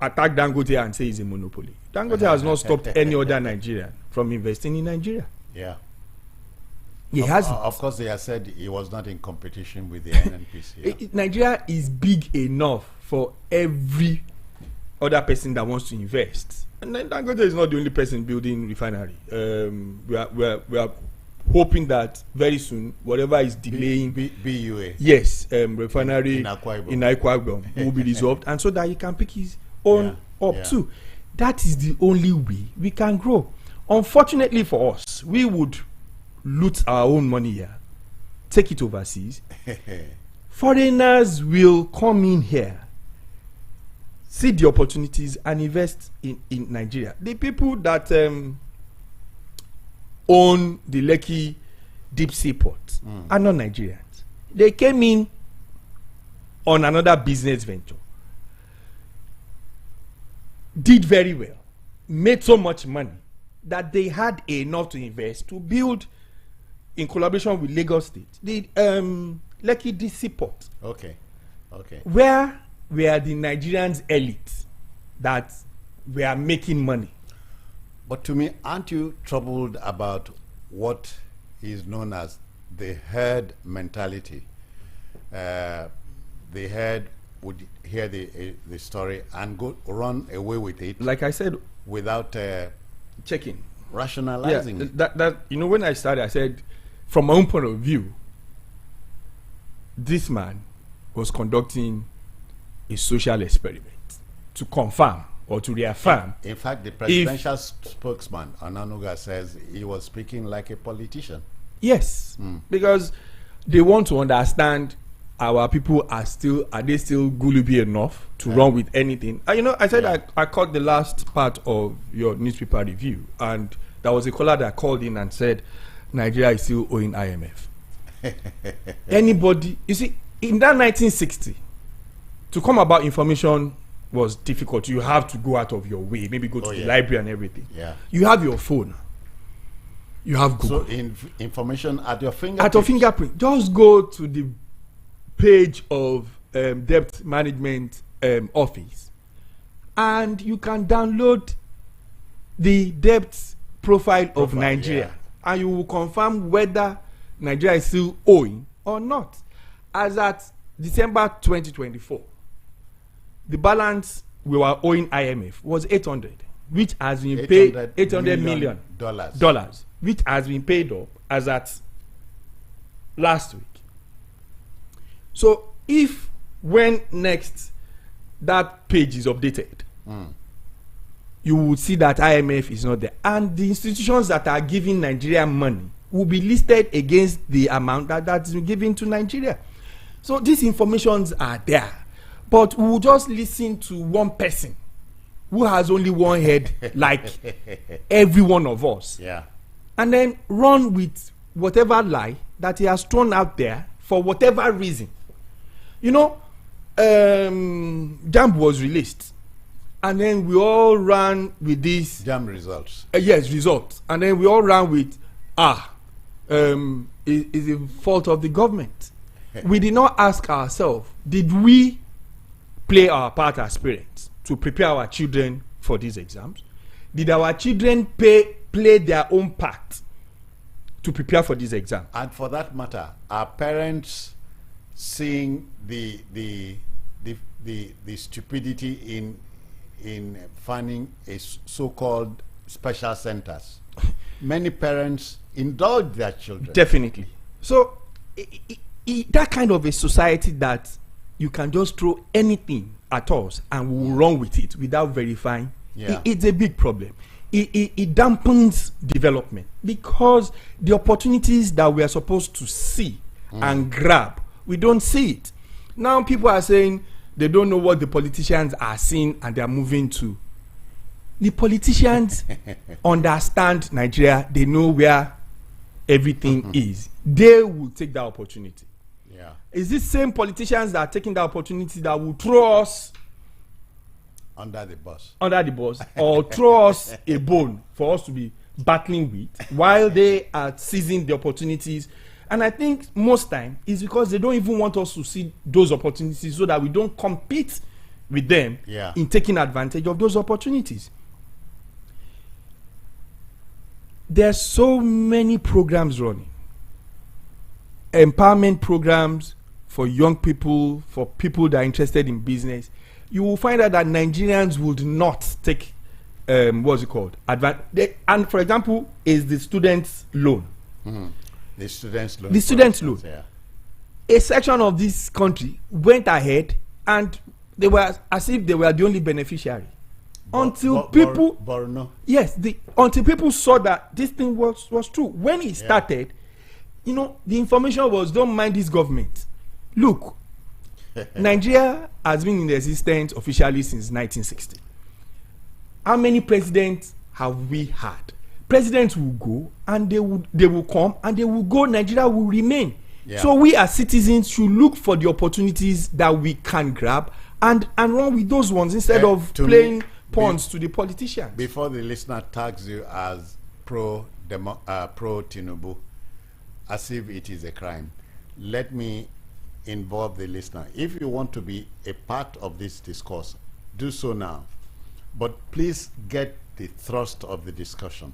attack Dangote and say it's a monopoly. Dangote has not stopped any other Nigerian from investing in Nigeria. Yeah. He hasn't. Of course, they have said he was not in competition with the NNPC. Yeah. Nigeria is big enough for every other person that wants to invest. And then Dangote is not the only person building refinery. We are hoping that very soon, whatever is delaying BUA. Yes, refinery in Akwa Ibom will be resolved, and so that he can pick his own up too. That is the only way we can grow. Unfortunately for us, we would loot our own money here, take it overseas. Foreigners will come in here, see the opportunities, and invest in Nigeria. The people that own the Lekki deep sea port are not Nigerians. They came in on another business venture, did very well, made so much money that they had enough to invest to build, in collaboration with Lagos State, the Lekki deep sea port. Okay. Where were the Nigerians elite that were making money? But to me, aren't you troubled about what is known as the herd mentality? The herd would hear the story and go run away with it. Like I said, without checking, rationalizing. Yeah, that when I started, I said, from my own point of view, this man was conducting a social experiment to confirm or to reaffirm. In fact, the presidential spokesman, Ananuga, says he was speaking like a politician. Yes, because they want to understand our people are they still gullible enough to run with anything. I said I caught the last part of your newspaper review, and there was a caller that called in and said Nigeria is still owing IMF. Anybody, you see, in that 1960, to come about information was difficult. You have to go out of your way, maybe go to the library and everything. Yeah. You have your phone. You have Google. So information at your fingerprint. At your fingerprint. Just go to the page of debt management office, and you can download the debt profile of Nigeria, and you will confirm whether Nigeria is still owing or not. As at December 2024, the balance we were owing IMF was 800, which has been paid $800 million, which has been paid up as at last week. So if when next that page is updated, you will see that IMF is not there, and the institutions that are giving Nigeria money will be listed against the amount that's been given to Nigeria. So these informations are there, but we will just listen to one person who has only one head, like every one of us, and then run with whatever lie that he has thrown out there for whatever reason. JAMB was released, and then we all ran with this JAMB results. Results, and then we all ran with is the fault of the government. We did not ask ourselves, did we play our part as parents to prepare our children for these exams? Did our children play their own part to prepare for this exam? And for that matter, are parents seeing the stupidity in funding a so-called special centers? Many parents indulge their children. Definitely. So that kind of a society that you can just throw anything at us and we will run with it without verifying, it's a big problem. It dampens development, because the opportunities that we are supposed to see and grab, we don't see it. Now people are saying they don't know what the politicians are seeing and they are moving to. The politicians understand Nigeria. They know where everything is. They will take that opportunity. Is this same politicians that are taking that opportunity that will throw us under the bus or throw us a bone for us to be battling with, while they are seizing the opportunities? And I think most time is because they don't even want us to see those opportunities, so that we don't compete with them in taking advantage of those opportunities. There's so many programs running, empowerment programs for young people, for people that are interested in business. you will find out that Nigerians would not take what's it called? And for example, is the students' loan. Mm-hmm. The students' loan. The students' loan. Yeah. A section of this country went ahead and they were as if they were the only beneficiary. Until people until people saw that this thing was true. When it started, the information was, don't mind this government. Look, Nigeria has been in existence officially since 1960. How many presidents have we had? Presidents will go and they will come and they will go. Nigeria will remain. Yeah. So we as citizens should look for the opportunities that we can grab and run with those ones instead of playing pawns to the politicians. Before the listener tags you as pro Tinubu, as if it is a crime, let me involve the listener. If you want to be a part of this discourse, do so now. But please get the thrust of the discussion.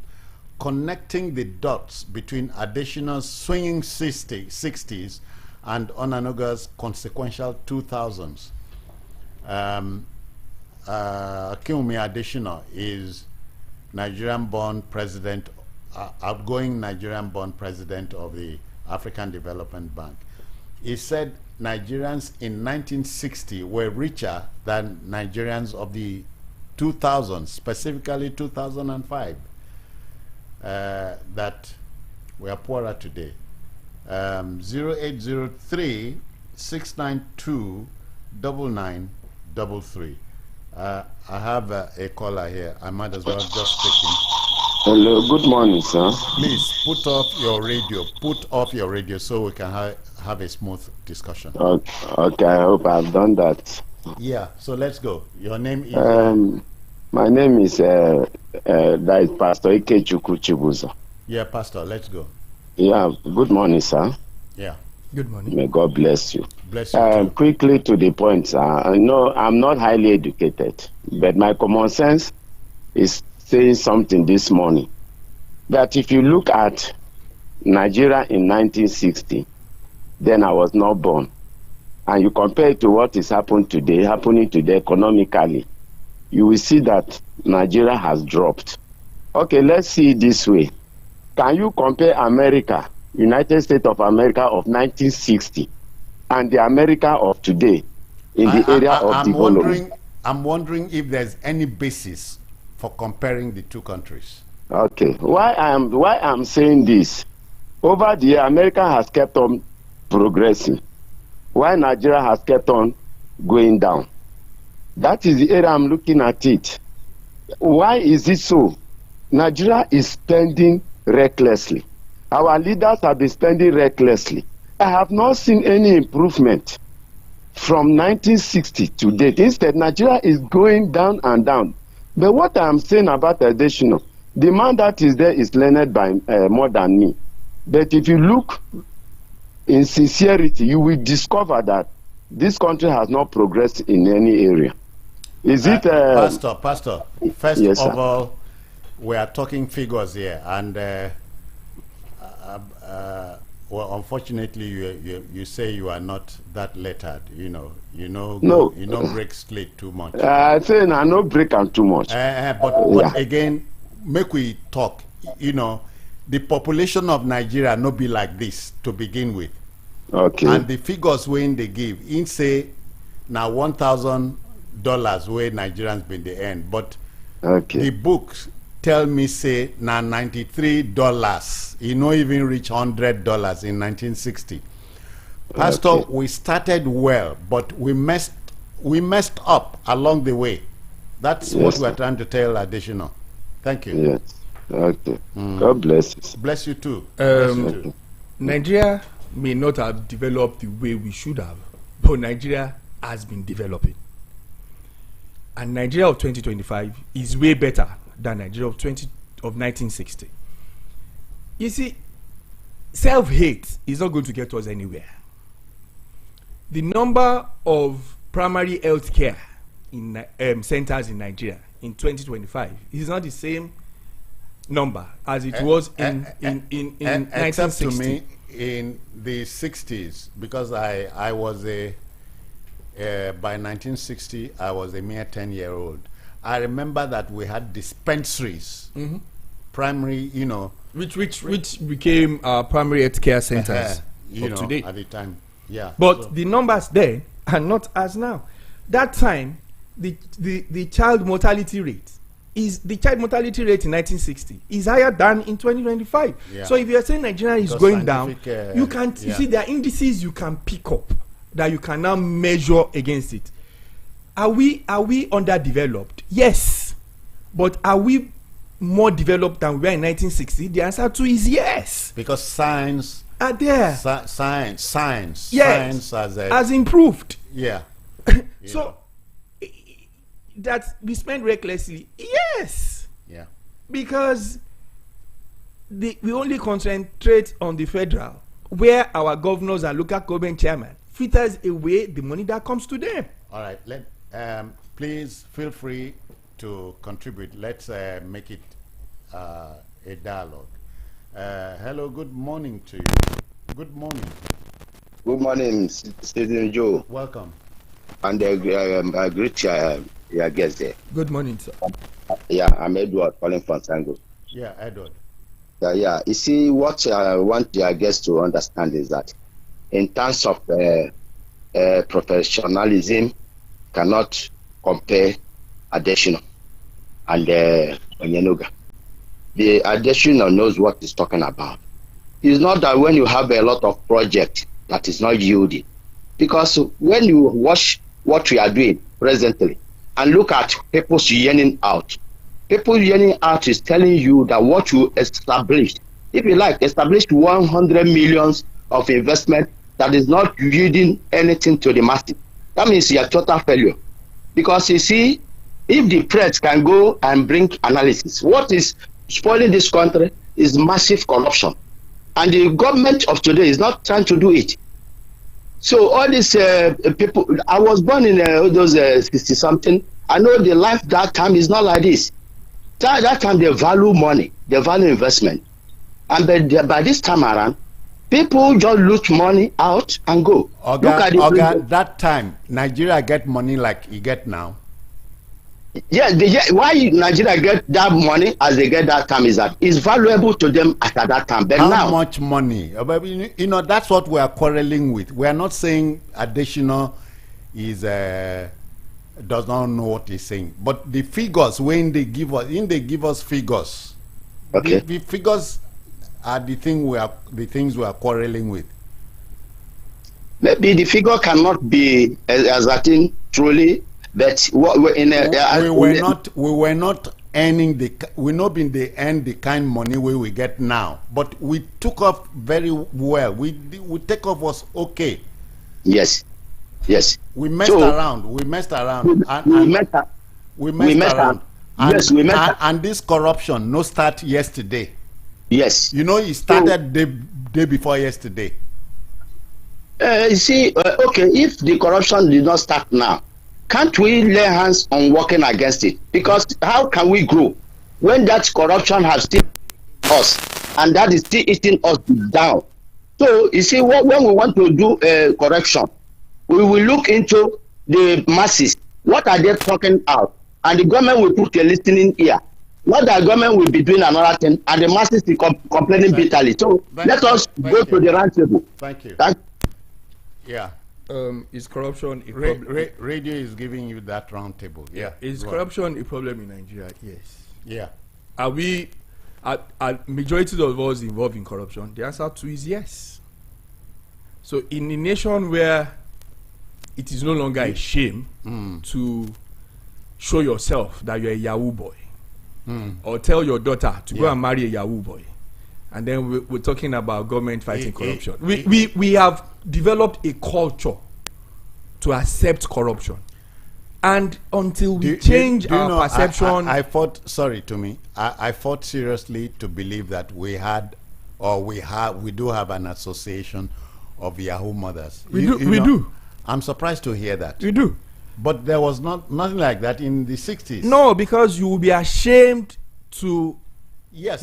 Connecting the dots between additional swinging 60s and Onanuga's consequential 2000s. Akinwumi Adesina is Nigerian-born president, outgoing Nigerian-born president of the African Development Bank. He said Nigerians in 1960 were richer than Nigerians of the 2000s, specifically 2005. That we are poorer today. 0803 692 9933. I have a caller here. I might as well just take him. Hello, good morning, sir. Please put off your radio. Put off your radio so we can have a smooth discussion. Okay, I hope I've done that. Yeah, so let's go. Your name is? My name is that is Pastor Ikechukwu Chibuzo. Yeah, Pastor, let's go. Yeah, good morning, sir. Yeah. Good morning. May God bless you. Bless you too. Quickly to the point, sir. I know I'm not highly educated, but my common sense is saying something this morning. That if you look at Nigeria in 1960, then I was not born, and you compare it to what is happening today economically, you will see that Nigeria has dropped. Okay, let's see it this way. Can you compare America, United States of America of 1960, and the America of today in the area of development? I'm wondering if there's any basis for comparing the two countries. Okay, why I'm saying this? Over the year, America has kept on progressing, while Nigeria has kept on going down. That is the area I'm looking at it. Why is it so? Nigeria is spending recklessly. Our leaders have been spending recklessly. I have not seen any improvement from 1960 to date. Instead, Nigeria is going down and down. But what I'm saying about additional, the man that is there is learned by more than me. But if you look in sincerity, you will discover that this country has not progressed in any area. Is it Pastor, first yes, of all, we are talking figures here, and well, unfortunately, you say you are not that lettered. No. You don't break slate too much. I say I no break am too much. But again, make we talk. The population of Nigeria no be like this to begin with. Okay. And the figures when they give, in say now $1,000 where Nigerians been the end, but the books tell me say now $93. You no even reach $100 in 1960. Pastor, we started well, but we messed up along the way. That's what we're trying to tell additional. Thank you. Yes. Okay. God bless you. Bless you too. Nigeria may not have developed the way we should have, but Nigeria has been developing. And Nigeria of 2025 is way better than Nigeria of 1960. You see, self-hate is not going to get us anywhere. The number of primary health care in centers in Nigeria in 2025 is not the same number as it was in 1960. Except to me in the 60s, because I was a by 1960, I was a mere 10-year-old. I remember that we had dispensaries, primary, which became primary health care centers today. At the time. Yeah. But the numbers there are not as now. That time, the child mortality rate in 1960 is higher than in 2025. Yeah. So if you're saying Nigeria is going down, you can't. Yeah. You see, there are indices you can pick up that you can now measure against it. Are we underdeveloped? Yes, but are we more developed than we were in 1960? The answer to is yes. Because science are there. Science Yes, has improved. Yeah. So that we spend recklessly, yes. Yeah. Because we only concentrate on the federal, where our governors and local government chairman filters away the money that comes to them. All right. Please feel free to contribute. Let's make it a dialogue. Hello. Good morning to you. Good morning. Good morning, Stephen Joe. Welcome. And I greet your guest there. Good morning, sir. Yeah, I'm Edward calling from Sango. Yeah, Edward. Yeah. You see, what I want your guest to understand is that in terms of professionalism, cannot compare additional and Onyenuga. The additional knows what he's talking about. It's not that when you have a lot of projects that is not yielding. Because when you watch what we are doing presently and look at people's yearning out is telling you that what you established, if you like, established 100 millions of investment that is not yielding anything to the masses. That means you're total failure. Because you see, if the press can go and bring analysis, what is spoiling this country is massive corruption. And the government of today is not trying to do it. So all these people, I was born in those 60-something. I know the life that time is not like this. That time they value money, they value investment. And by this time around, people just loot money out and go. That time, Nigeria get money like you get now. Yeah, why Nigeria get that money as they get that time is that it's valuable to them at that time. But how much money? That's what we are quarreling with. We are not saying additional is does not know what he's saying, but the figures when they give us figures, okay, the figures are the things we are quarreling with. Maybe the figure cannot be as a thing truly. But what we were not earning we not been the earn the kind money we get now, but we took off very well. We take off was okay. Yes. We messed around. And this corruption no start yesterday. Yes. It started day before yesterday. You see, okay, if the corruption did not start now, can't we lay hands on working against it? Because how can we grow when that corruption has still us and that is still eating us down? So you see, when we want to do a correction, we will look into the masses. What are they talking out? And the government will put a listening ear. Not that the government will be doing another thing and the masses will complaining bitterly. So let us go to the round table. Thank you. Yeah. Is corruption a problem? Radio is giving you that round table. Yeah. Is corruption a problem in Nigeria? Yes. Yeah. Are we, are majority of us involved in corruption? The answer to is yes. So in a nation where it is no longer a shame to show yourself that you're a Yahoo boy, or tell your daughter to go and marry a Yahoo boy, and then we're talking about government fighting corruption. We have developed a culture to accept corruption, and until we change our perception, I fought seriously to believe that we do have an association of Yahoo mothers. We do. I'm surprised to hear that. We do. But there was nothing like that in the 60s. No, because you will be ashamed to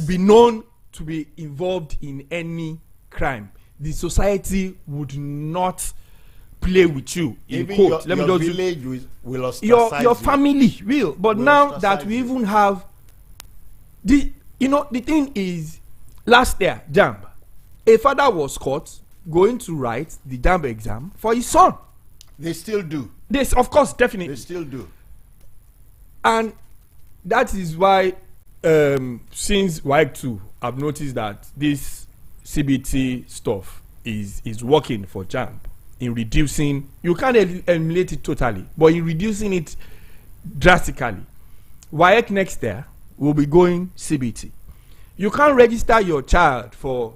be known to be involved in any crime. The society would not play with you. In Even quote, your, let me your just village will ostracize your you. family will. But Will now that ostracize we you. even have the thing is, last year, JAMB, a father was caught going to write the JAMB exam for his son. They still do. This, of course, definitely. They still do. And that is why, since WAEC 2, I've noticed that this CBT stuff is working for JAMB in reducing. You can't eliminate it totally, but in reducing it drastically. WAEC next year will be going CBT. You can't register your child for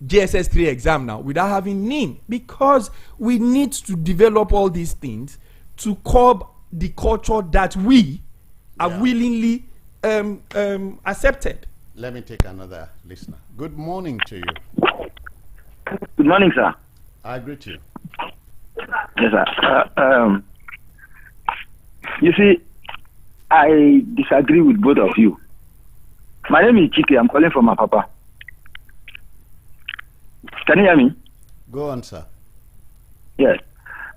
GSS 3 exam now without having NIN, because we need to develop all these things to curb the culture that we are willingly accepted. Let me take another listener. Good morning to you. Good morning, sir. I greet you. Yes, sir. You see, I disagree with both of you. My name is Chike. I'm calling from Apapa. Can you hear me? Go on, sir. Yes.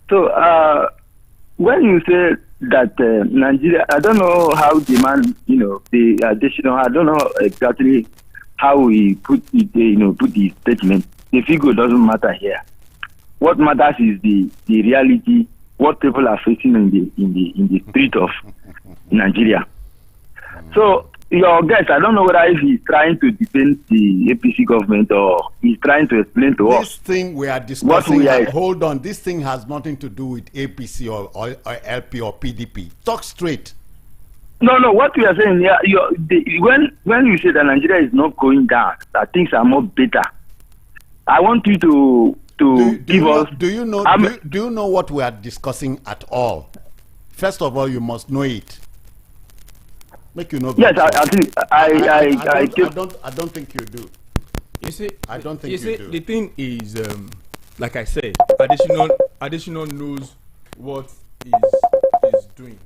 So, when you say that Nigeria, I don't know how the man, the additional, I don't know exactly how he put it, put the statement. The figure doesn't matter here. What matters is the reality, what people are facing in the street of Nigeria. So your guest, I don't know whether he's trying to defend the APC government or he's trying to explain to us. This thing we are discussing, hold on, this thing has nothing to do with APC or LP or PDP. Talk straight. No, what we are saying here, when you say that Nigeria is not going down, that things are more better, I want you to give us. Do you know what we are discussing at all? First of all, you must know it. Make you know. Yes, I don't think you do. You see, I don't think you do. The thing is, like I said, additional knows what is doing.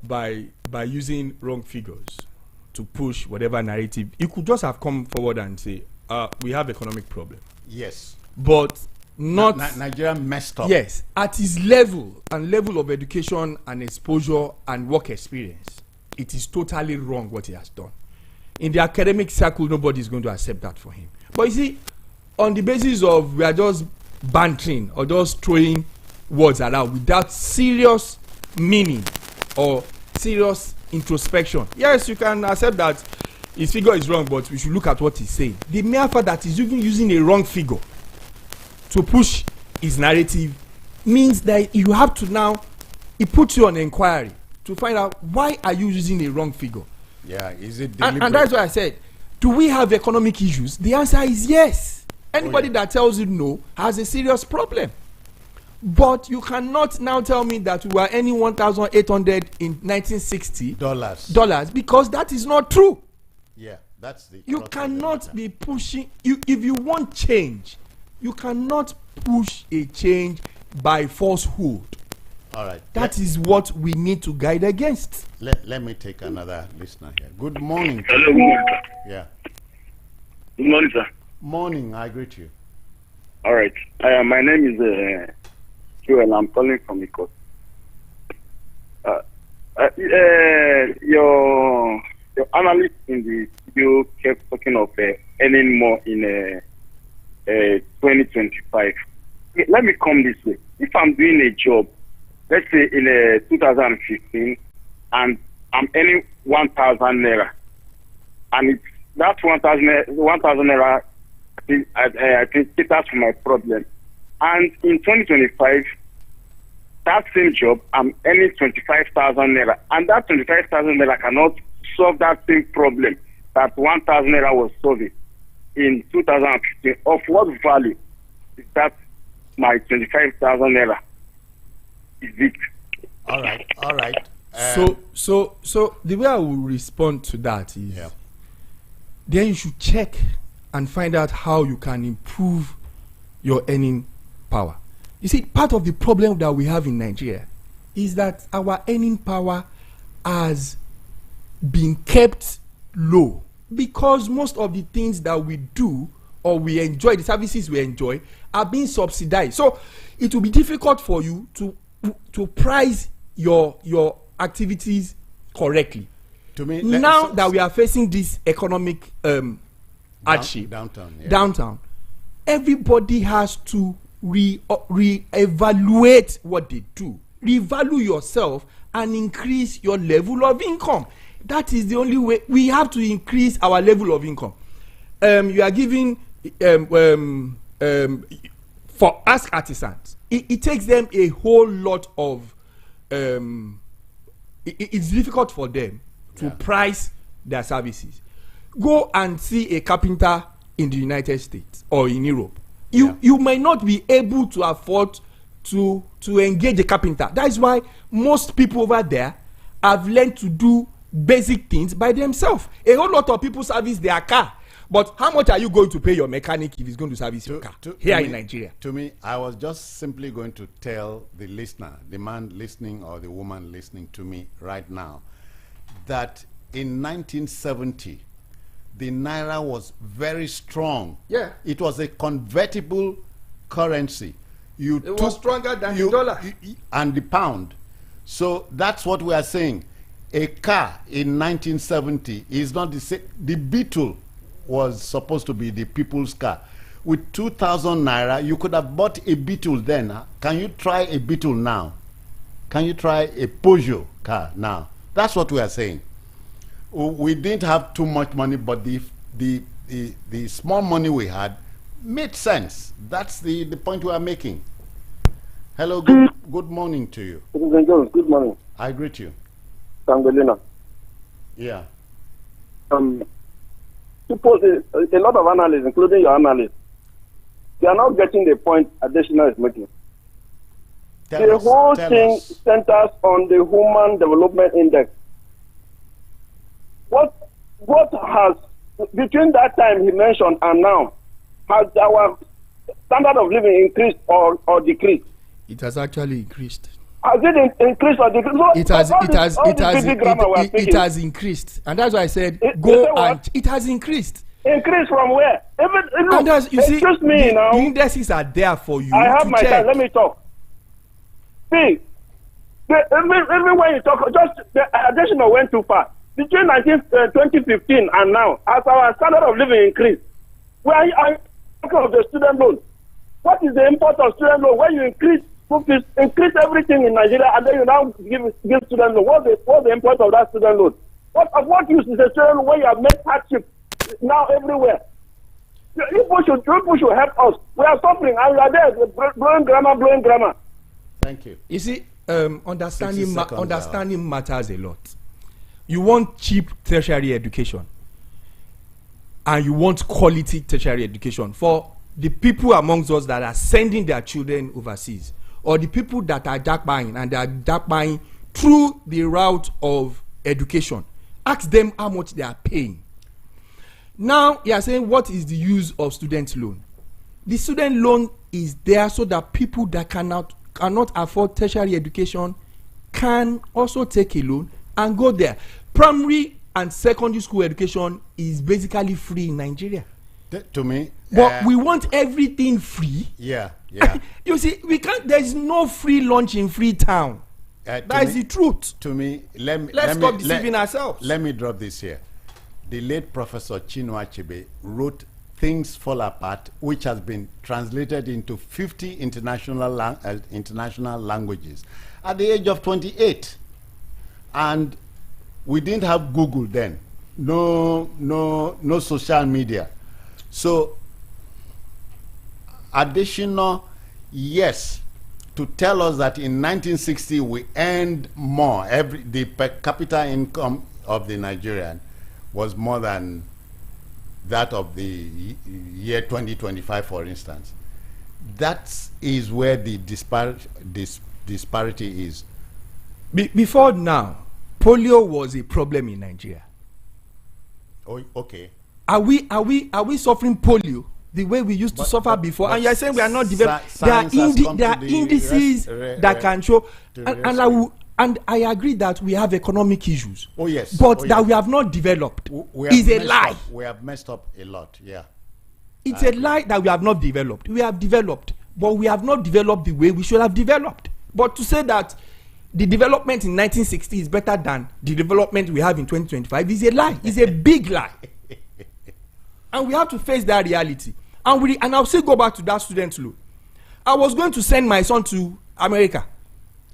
By using wrong figures to push whatever narrative, you could just have come forward and say, we have economic problem. Yes. But not Nigeria messed up. Yes, at his level of education and exposure and work experience, it is totally wrong what he has done. In the academic circle, nobody is going to accept that for him. But you see, on the basis of we are just bantering or just throwing words around without serious meaning or serious introspection, yes, you can accept that his figure is wrong, but we should look at what he's saying. The mere fact that he's even using a wrong figure to push his narrative means that you have to now, it puts you on inquiry to find out why are you using a wrong figure. Yeah, is it deliberate? And that's why I said, do we have economic issues? The answer is yes. Anybody that tells you no has a serious problem. But you cannot now tell me that we were earning 1,800 in 1960 dollars, because that is not true. Yeah, that's the. You cannot be pushing. If you want change, you cannot push a change by falsehood. All right. That is what we need to guide against. Let me take another listener here. Good morning. Hello, good morning, sir. Yeah. Good morning, sir. Morning, I greet you. All right. My name is Joel. I'm calling from Iko. Your analyst in the video kept talking of earning more in 2025. Let me come this way. If I'm doing a job, let's say in 2015, and I'm earning 1,000 naira, and it's that 1,000 naira, I think caters for my problem. And in 2025, that same job, I'm earning 25,000 naira, and that 25,000 naira cannot solve that same problem that 1,000 naira was solving in 2015. Of what value is that my 25,000 naira is it? All right. So the way I will respond to that is, then you should check and find out how you can improve your earning power. You see, part of the problem that we have in Nigeria is that our earning power has been kept low because most of the things that we do or we enjoy, the services we enjoy, are being subsidized. So it will be difficult for you to price your activities correctly. To me, now that we are facing this economic hardship downtown, everybody has to re-evaluate what they do. Revalue yourself and increase your level of income. That is the only way. We have to increase our level of income. You are giving for us artisans, it takes them a whole lot of it's difficult for them to price their services. Go and see a carpenter in the United States or in Europe. You may not be able to afford to engage a carpenter. That is why most people over there have learned to do basic things by themselves. A whole lot of people service their car. But how much are you going to pay your mechanic if he's going to service your car here in Nigeria? To me, I was just simply going to tell the listener, the man listening or the woman listening to me right now, that in 1970, the Naira was very strong. Yeah. It was a convertible currency. It was stronger than the dollar. And the pound. So that's what we are saying. A car in 1970 is not the same. The Beetle was supposed to be the people's car. With 2,000 Naira, you could have bought a Beetle then. Can you try a Beetle now? Can you try a Peugeot car now? That's what we are saying. We didn't have too much money, but the small money we had made sense. That's the point we are making. Hello, good morning to you. Good morning. I greet you. Tangolina. Yeah. People, a lot of analysts, including your analysts, they are not getting the point Additional is making. The whole thing centers on the Human Development Index. What has, between that time he mentioned and now, has our standard of living increased or decreased? It has actually increased. Has it increased or decreased? So it has increased, and that's why I said it has increased. Increased from where? And as you see, the indices are there for you. I have my time. Let me talk. See, even when you talk, just the additional went too far. Between 2015 and now, as our standard of living increased, we are talking of the student loan. What is the import of student loan? When you increase everything in Nigeria and then you now give student loan, what's the import of that student loan? What use is a student loan when you have made hardship now everywhere? People should help us. We are suffering and we are there blowing grammar. Thank you. You see, understanding matters a lot. You want cheap tertiary education and you want quality tertiary education for the people amongst us that are sending their children overseas, or the people that are jackbuying and they are jackbuying through the route of education. Ask them how much they are paying. Now you are saying, what is the use of student loan? The student loan is there so that people that cannot afford tertiary education can also take a loan and go there. Primary and secondary school education is basically free in Nigeria. To me, but we want everything free. Yeah. You see, we can't. There is no free lunch in Freetown. That is the truth. To me, let's stop deceiving ourselves. Let me drop this here. The late Professor Chinua Achebe wrote "Things Fall Apart," which has been translated into 50 international languages at the age of 28, and we didn't have Google then. No social media. So, additional, yes, to tell us that in 1960 we earned more. The per capita income of the Nigerian was more than that of the year 2025, for instance. That is where the disparity is. Before now, polio was a problem in Nigeria. Oh, okay. Are we suffering polio the way we used to suffer before? And you are saying we are not developed. There are indices that can show, and I agree that we have economic issues. Oh yes. But that we have not developed is a lie. We have messed up a lot. Yeah. It's a lie that we have not developed. We have developed, but we have not developed the way we should have developed. But to say that the development in 1960 is better than the development we have in 2025 is a lie. It's a big lie. And we have to face that reality. And I'll still go back to that student loan. I was going to send my son to America.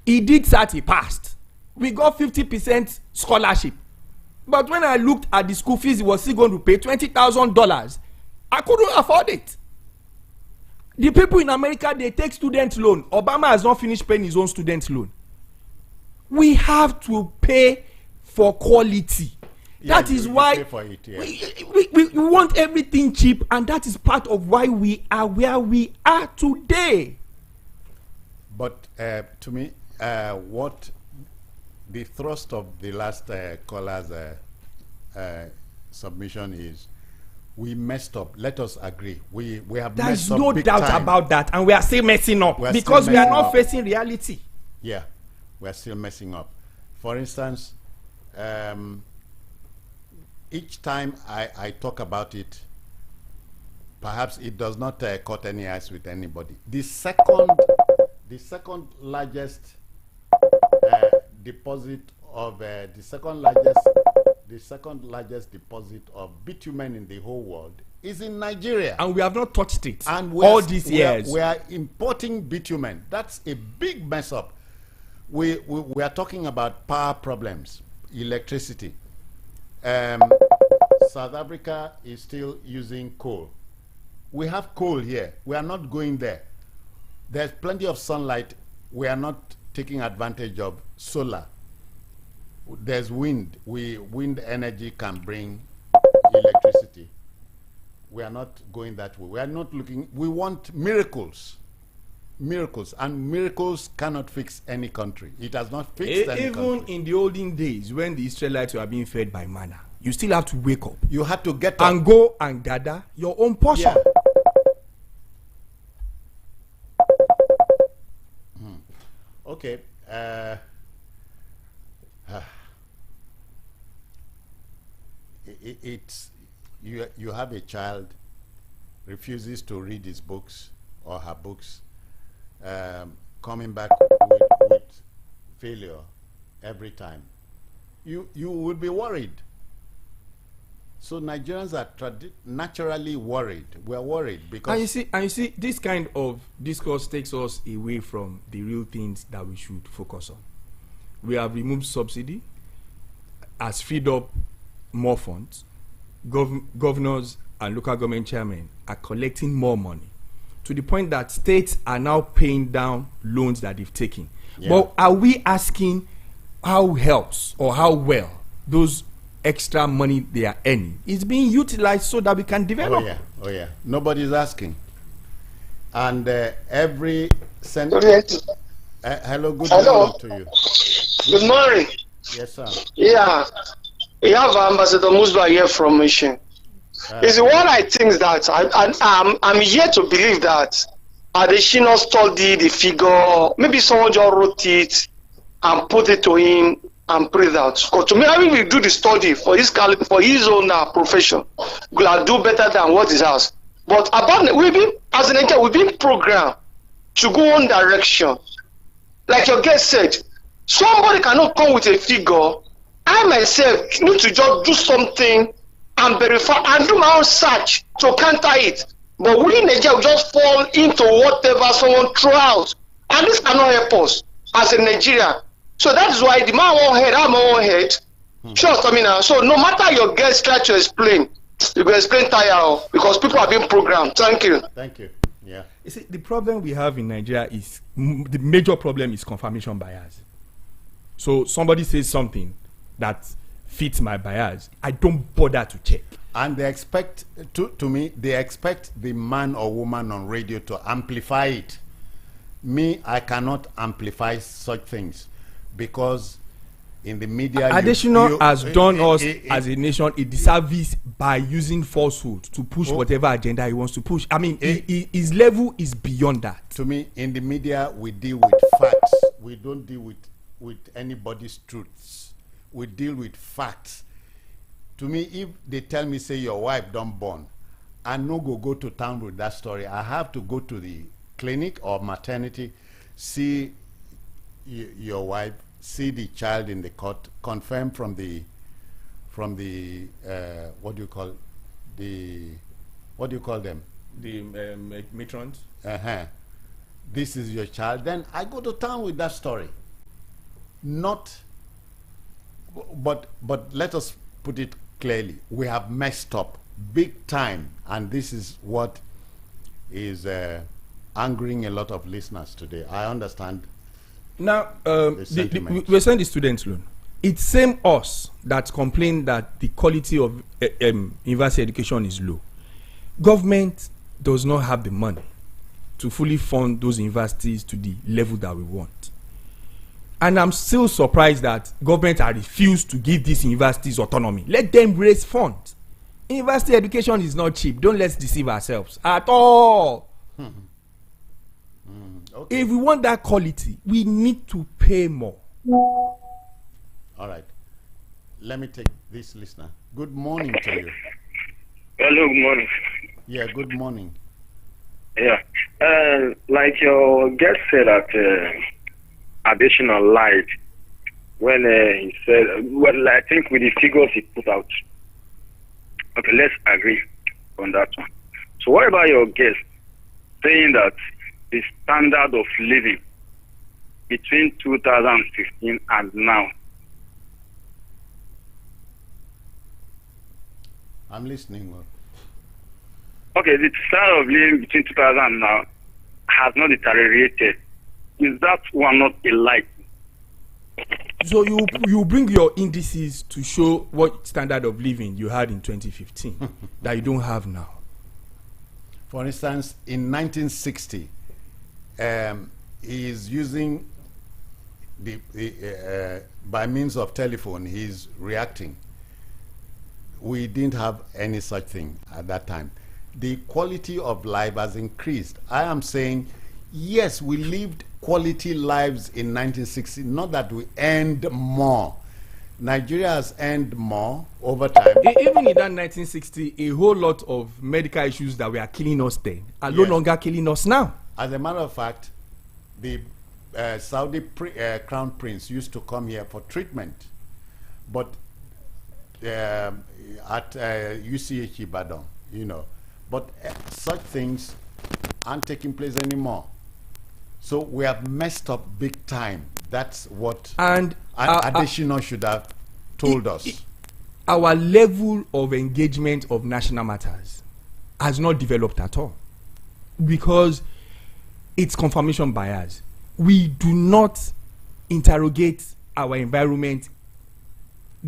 He did that, he passed. We got 50% scholarship. But when I looked at the school fees, he was still going to pay $20,000. I couldn't afford it. The people in America, they take student loan. Obama has not finished paying his own student loan. We have to pay for quality. Yeah, that is why we want everything cheap, and that is part of why we are where we are today. But to me, what the thrust of the last caller's submission is, we messed up. Let us agree. We have There's messed up. no big doubt time. about that, and we are still messing up because we are not facing reality. Yeah, we are still messing up. For instance, each time I talk about it, perhaps it does not cut any ice with anybody. The second largest deposit of the second largest deposit of bitumen in the whole world is in Nigeria, and we have not touched it. And all these years we are importing bitumen. That's a big mess up. We are talking about power problems, electricity. South Africa is still using coal. We have coal here. We are not going there. There's plenty of sunlight. We are not taking advantage of solar. There's wind. Wind energy can bring electricity. We are not going that way. We are not looking. We want miracles. Miracles, and miracles cannot fix any country. It has not fixed any country. Even in the olden days, when the Israelites were being fed by manna, you still have to wake up. You had to get up and go and gather your own portion. Yeah. Okay. It's you have a child refuses to read his books or her books, coming back with failure every time. You would be worried. So Nigerians are naturally worried. We're worried because and you see, this kind of discourse takes us away from the real things that we should focus on. We have removed subsidy, has freed up more funds. Governors and local government chairmen are collecting more money, to the point that states are now paying down loans that they've taken. Yeah. But are we asking how helps or how well those extra money they are earning is being utilized so that we can develop? Oh yeah. Nobody's asking. And every hello, good morning to you. Good morning. Yes, sir. Yeah, we have Ambassador Musba here from Mission. Is what I think is that I'm yet to believe that additional study the figure. Maybe someone just wrote it and put it to him and put it out. Because to me, I mean, we do the study for his own profession. We'll do better than what is ours. But about we've been programmed to go one direction. Like your guest said, somebody cannot come with a figure. I myself need to just do something and verify and do my own search to counter it. But we in Nigeria will just fall into whatever someone throws out. And this cannot help us as a Nigerian. So that is why the man won't head, I'm my own head. Sure, I mean, so no matter your guest try to explain, you will explain tire because people are being programmed. Thank you. Thank you. Yeah. You see, the problem we have in Nigeria is the major problem is confirmation bias. So somebody says something that fits my bias, I don't bother to check. And they expect, to me, they expect the man or woman on radio to amplify it. Me, I cannot amplify such things because in the media, Additional has done us as a nation a disservice by using falsehood to push whatever agenda he wants to push. I mean, his level is beyond that. To me, in the media, we deal with facts. We don't deal with anybody's truths. We deal with facts. To me, if they tell me, say, your wife don't born, I no go to town with that story. I have to go to the clinic or maternity, see your wife, see the child in the cot, confirm from the what do you call them? The matrons. This is your child. Then I go to town with that story. But let us put it clearly. We have messed up big time, and this is what is angering a lot of listeners today. I understand. Now, we're saying the students' loan. It's same us that complain that the quality of university education is low. Government does not have the money to fully fund those universities to the level that we want. And I'm still surprised that government has refused to give these universities autonomy. Let them raise funds. University education is not cheap. Don't let's deceive ourselves at all. Okay. If we want that quality, we need to pay more. All right. Let me take this listener. Good morning to you. Hello, good morning. Yeah, good morning. Yeah. Like your guest said that additional light when he said, well, I think with the figures he put out. Okay, let's agree on that one. So what about your guest saying that the standard of living between 2015 and now? I'm listening. Okay, the standard of living between 2000 and now has not deteriorated. Is that one not a lie? So you bring your indices to show what standard of living you had in 2015 that you don't have now. For instance, in 1960, he's using by means of telephone, he's reacting. We didn't have any such thing at that time. The quality of life has increased. I am saying, yes, we lived quality lives in 1960, not that we earned more. Nigeria has earned more over time. Even in that 1960, a whole lot of medical issues that were killing us then are no longer killing us now. As a matter of fact, the Saudi Crown Prince used to come here for treatment, but at UCH Ibadan, but such things aren't taking place anymore. So we have messed up big time. That's what additional should have told us. Our level of engagement of national matters has not developed at all because it's confirmation bias. We do not interrogate our environment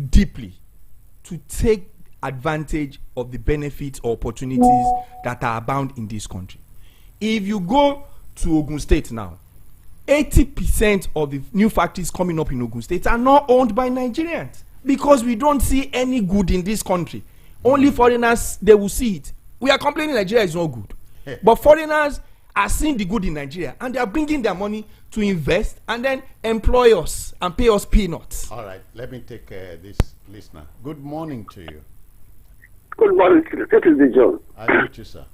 deeply to take advantage of the benefits or opportunities that are abound in this country. If you go to Ogun State now, 80% of the new factories coming up in Ogun State are not owned by Nigerians because we don't see any good in this country. Only foreigners, they will see it. We are complaining Nigeria is not good. But foreigners are seeing the good in Nigeria and they are bringing their money to invest and then employ us and pay us peanuts. All right, let me take this listener. Good morning to you. Good morning. This is the John. I meet you, sir.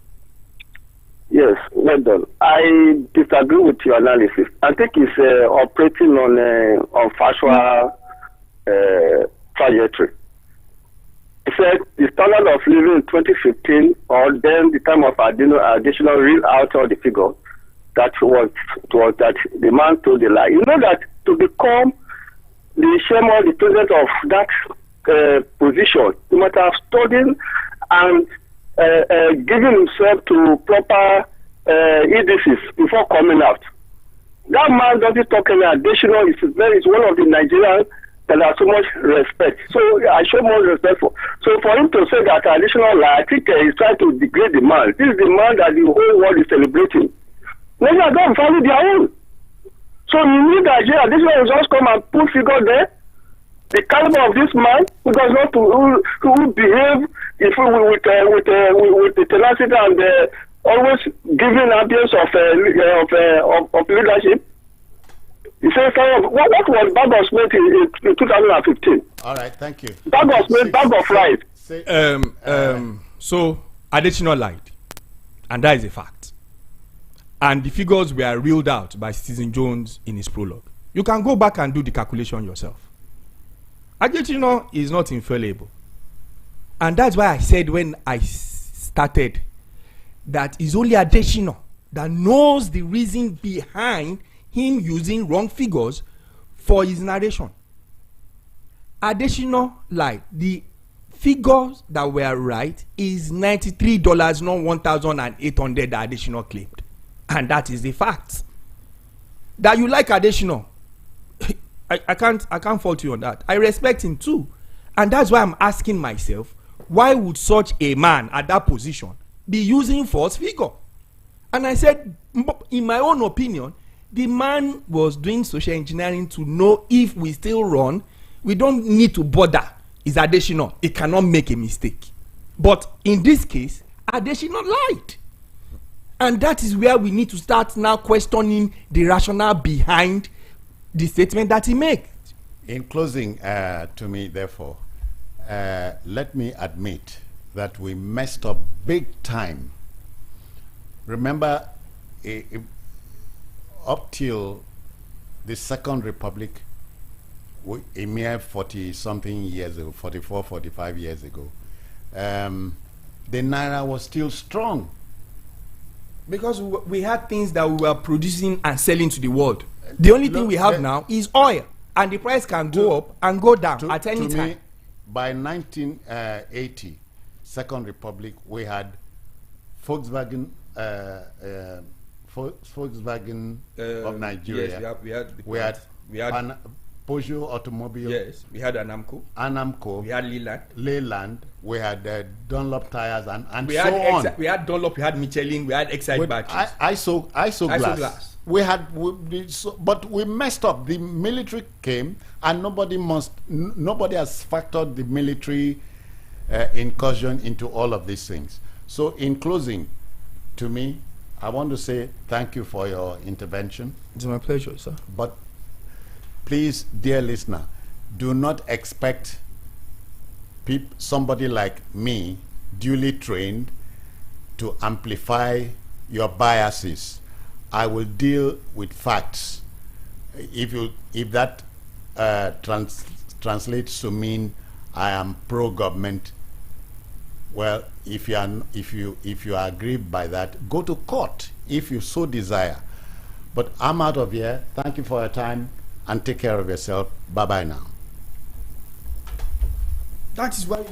Yes, well done. I disagree with your analysis. I think it's operating on factual trajectory. He said the standard of living in 2015, or then the time of additional real out of the figure, that was that the man told the lie. You know that to become the chairman, the president of that position, you must have studied and giving himself to proper indices before coming out. That man doesn't talk any additional. It's one of the Nigerians that has so much respect. So I show more respect for. So for him to say that additional lie, I think he's trying to degrade the man. This is the man that the whole world is celebrating. Maybe I don't value their own. So you need Nigeria. This one will just come and put figure there. The caliber of this man who does not who behave with the tenacity and always giving ambience of leadership. He says, what was bag of cement in 2015? All right, thank you. Bag of cement, bag of rice. So Additional lied, and that is a fact. And the figures were reeled out by Citizen Jones in his prologue. You can go back and do the calculation yourself. Additional is not infallible. And that's why I said when I started that it's only Additional that knows the reason behind him using wrong figures for his narration. Additional lied. The figures that were right is $93, not $1,800 that Additional claimed. And that is the fact. That you like Additional, I can't fault you on that. I respect him too. And that's why I'm asking myself, why would such a man at that position be using false figure? And I said, in my own opinion, the man was doing social engineering to know if we still run, we don't need to bother. It's Additional. It cannot make a mistake. But in this case, Additional lied. And that is where we need to start now questioning the rationale behind the statement that he made. In closing, to me, therefore, let me admit that we messed up big time. Remember, up till the Second Republic, a mere 40-something years ago, 44, 45 years ago, the Naira was still strong. Because we had things that we were producing and selling to the world. The only thing we have now is oil. And the price can go up and go down at any time. Me, by 1980, Second Republic, we had Volkswagen of Nigeria. Yes, we had Peugeot Automobile. Yes, we had Anamco. We had Leyland. We had Dunlop tires and we so had on. We had Dunlop. We had Michelin. We had Exide batteries. Isoglass. We had, but we messed up. The military came, and nobody has factored the military incursion into all of these things. So, in closing, to me, I want to say thank you for your intervention. It's my pleasure, sir. But please, dear listener, do not expect somebody like me, duly trained, to amplify your biases. I will deal with facts. If that translates to mean I am pro-government, well, if you are aggrieved by that, go to court if you so desire. But I'm out of here. Thank you for your time and take care of yourself. Bye bye now. That is why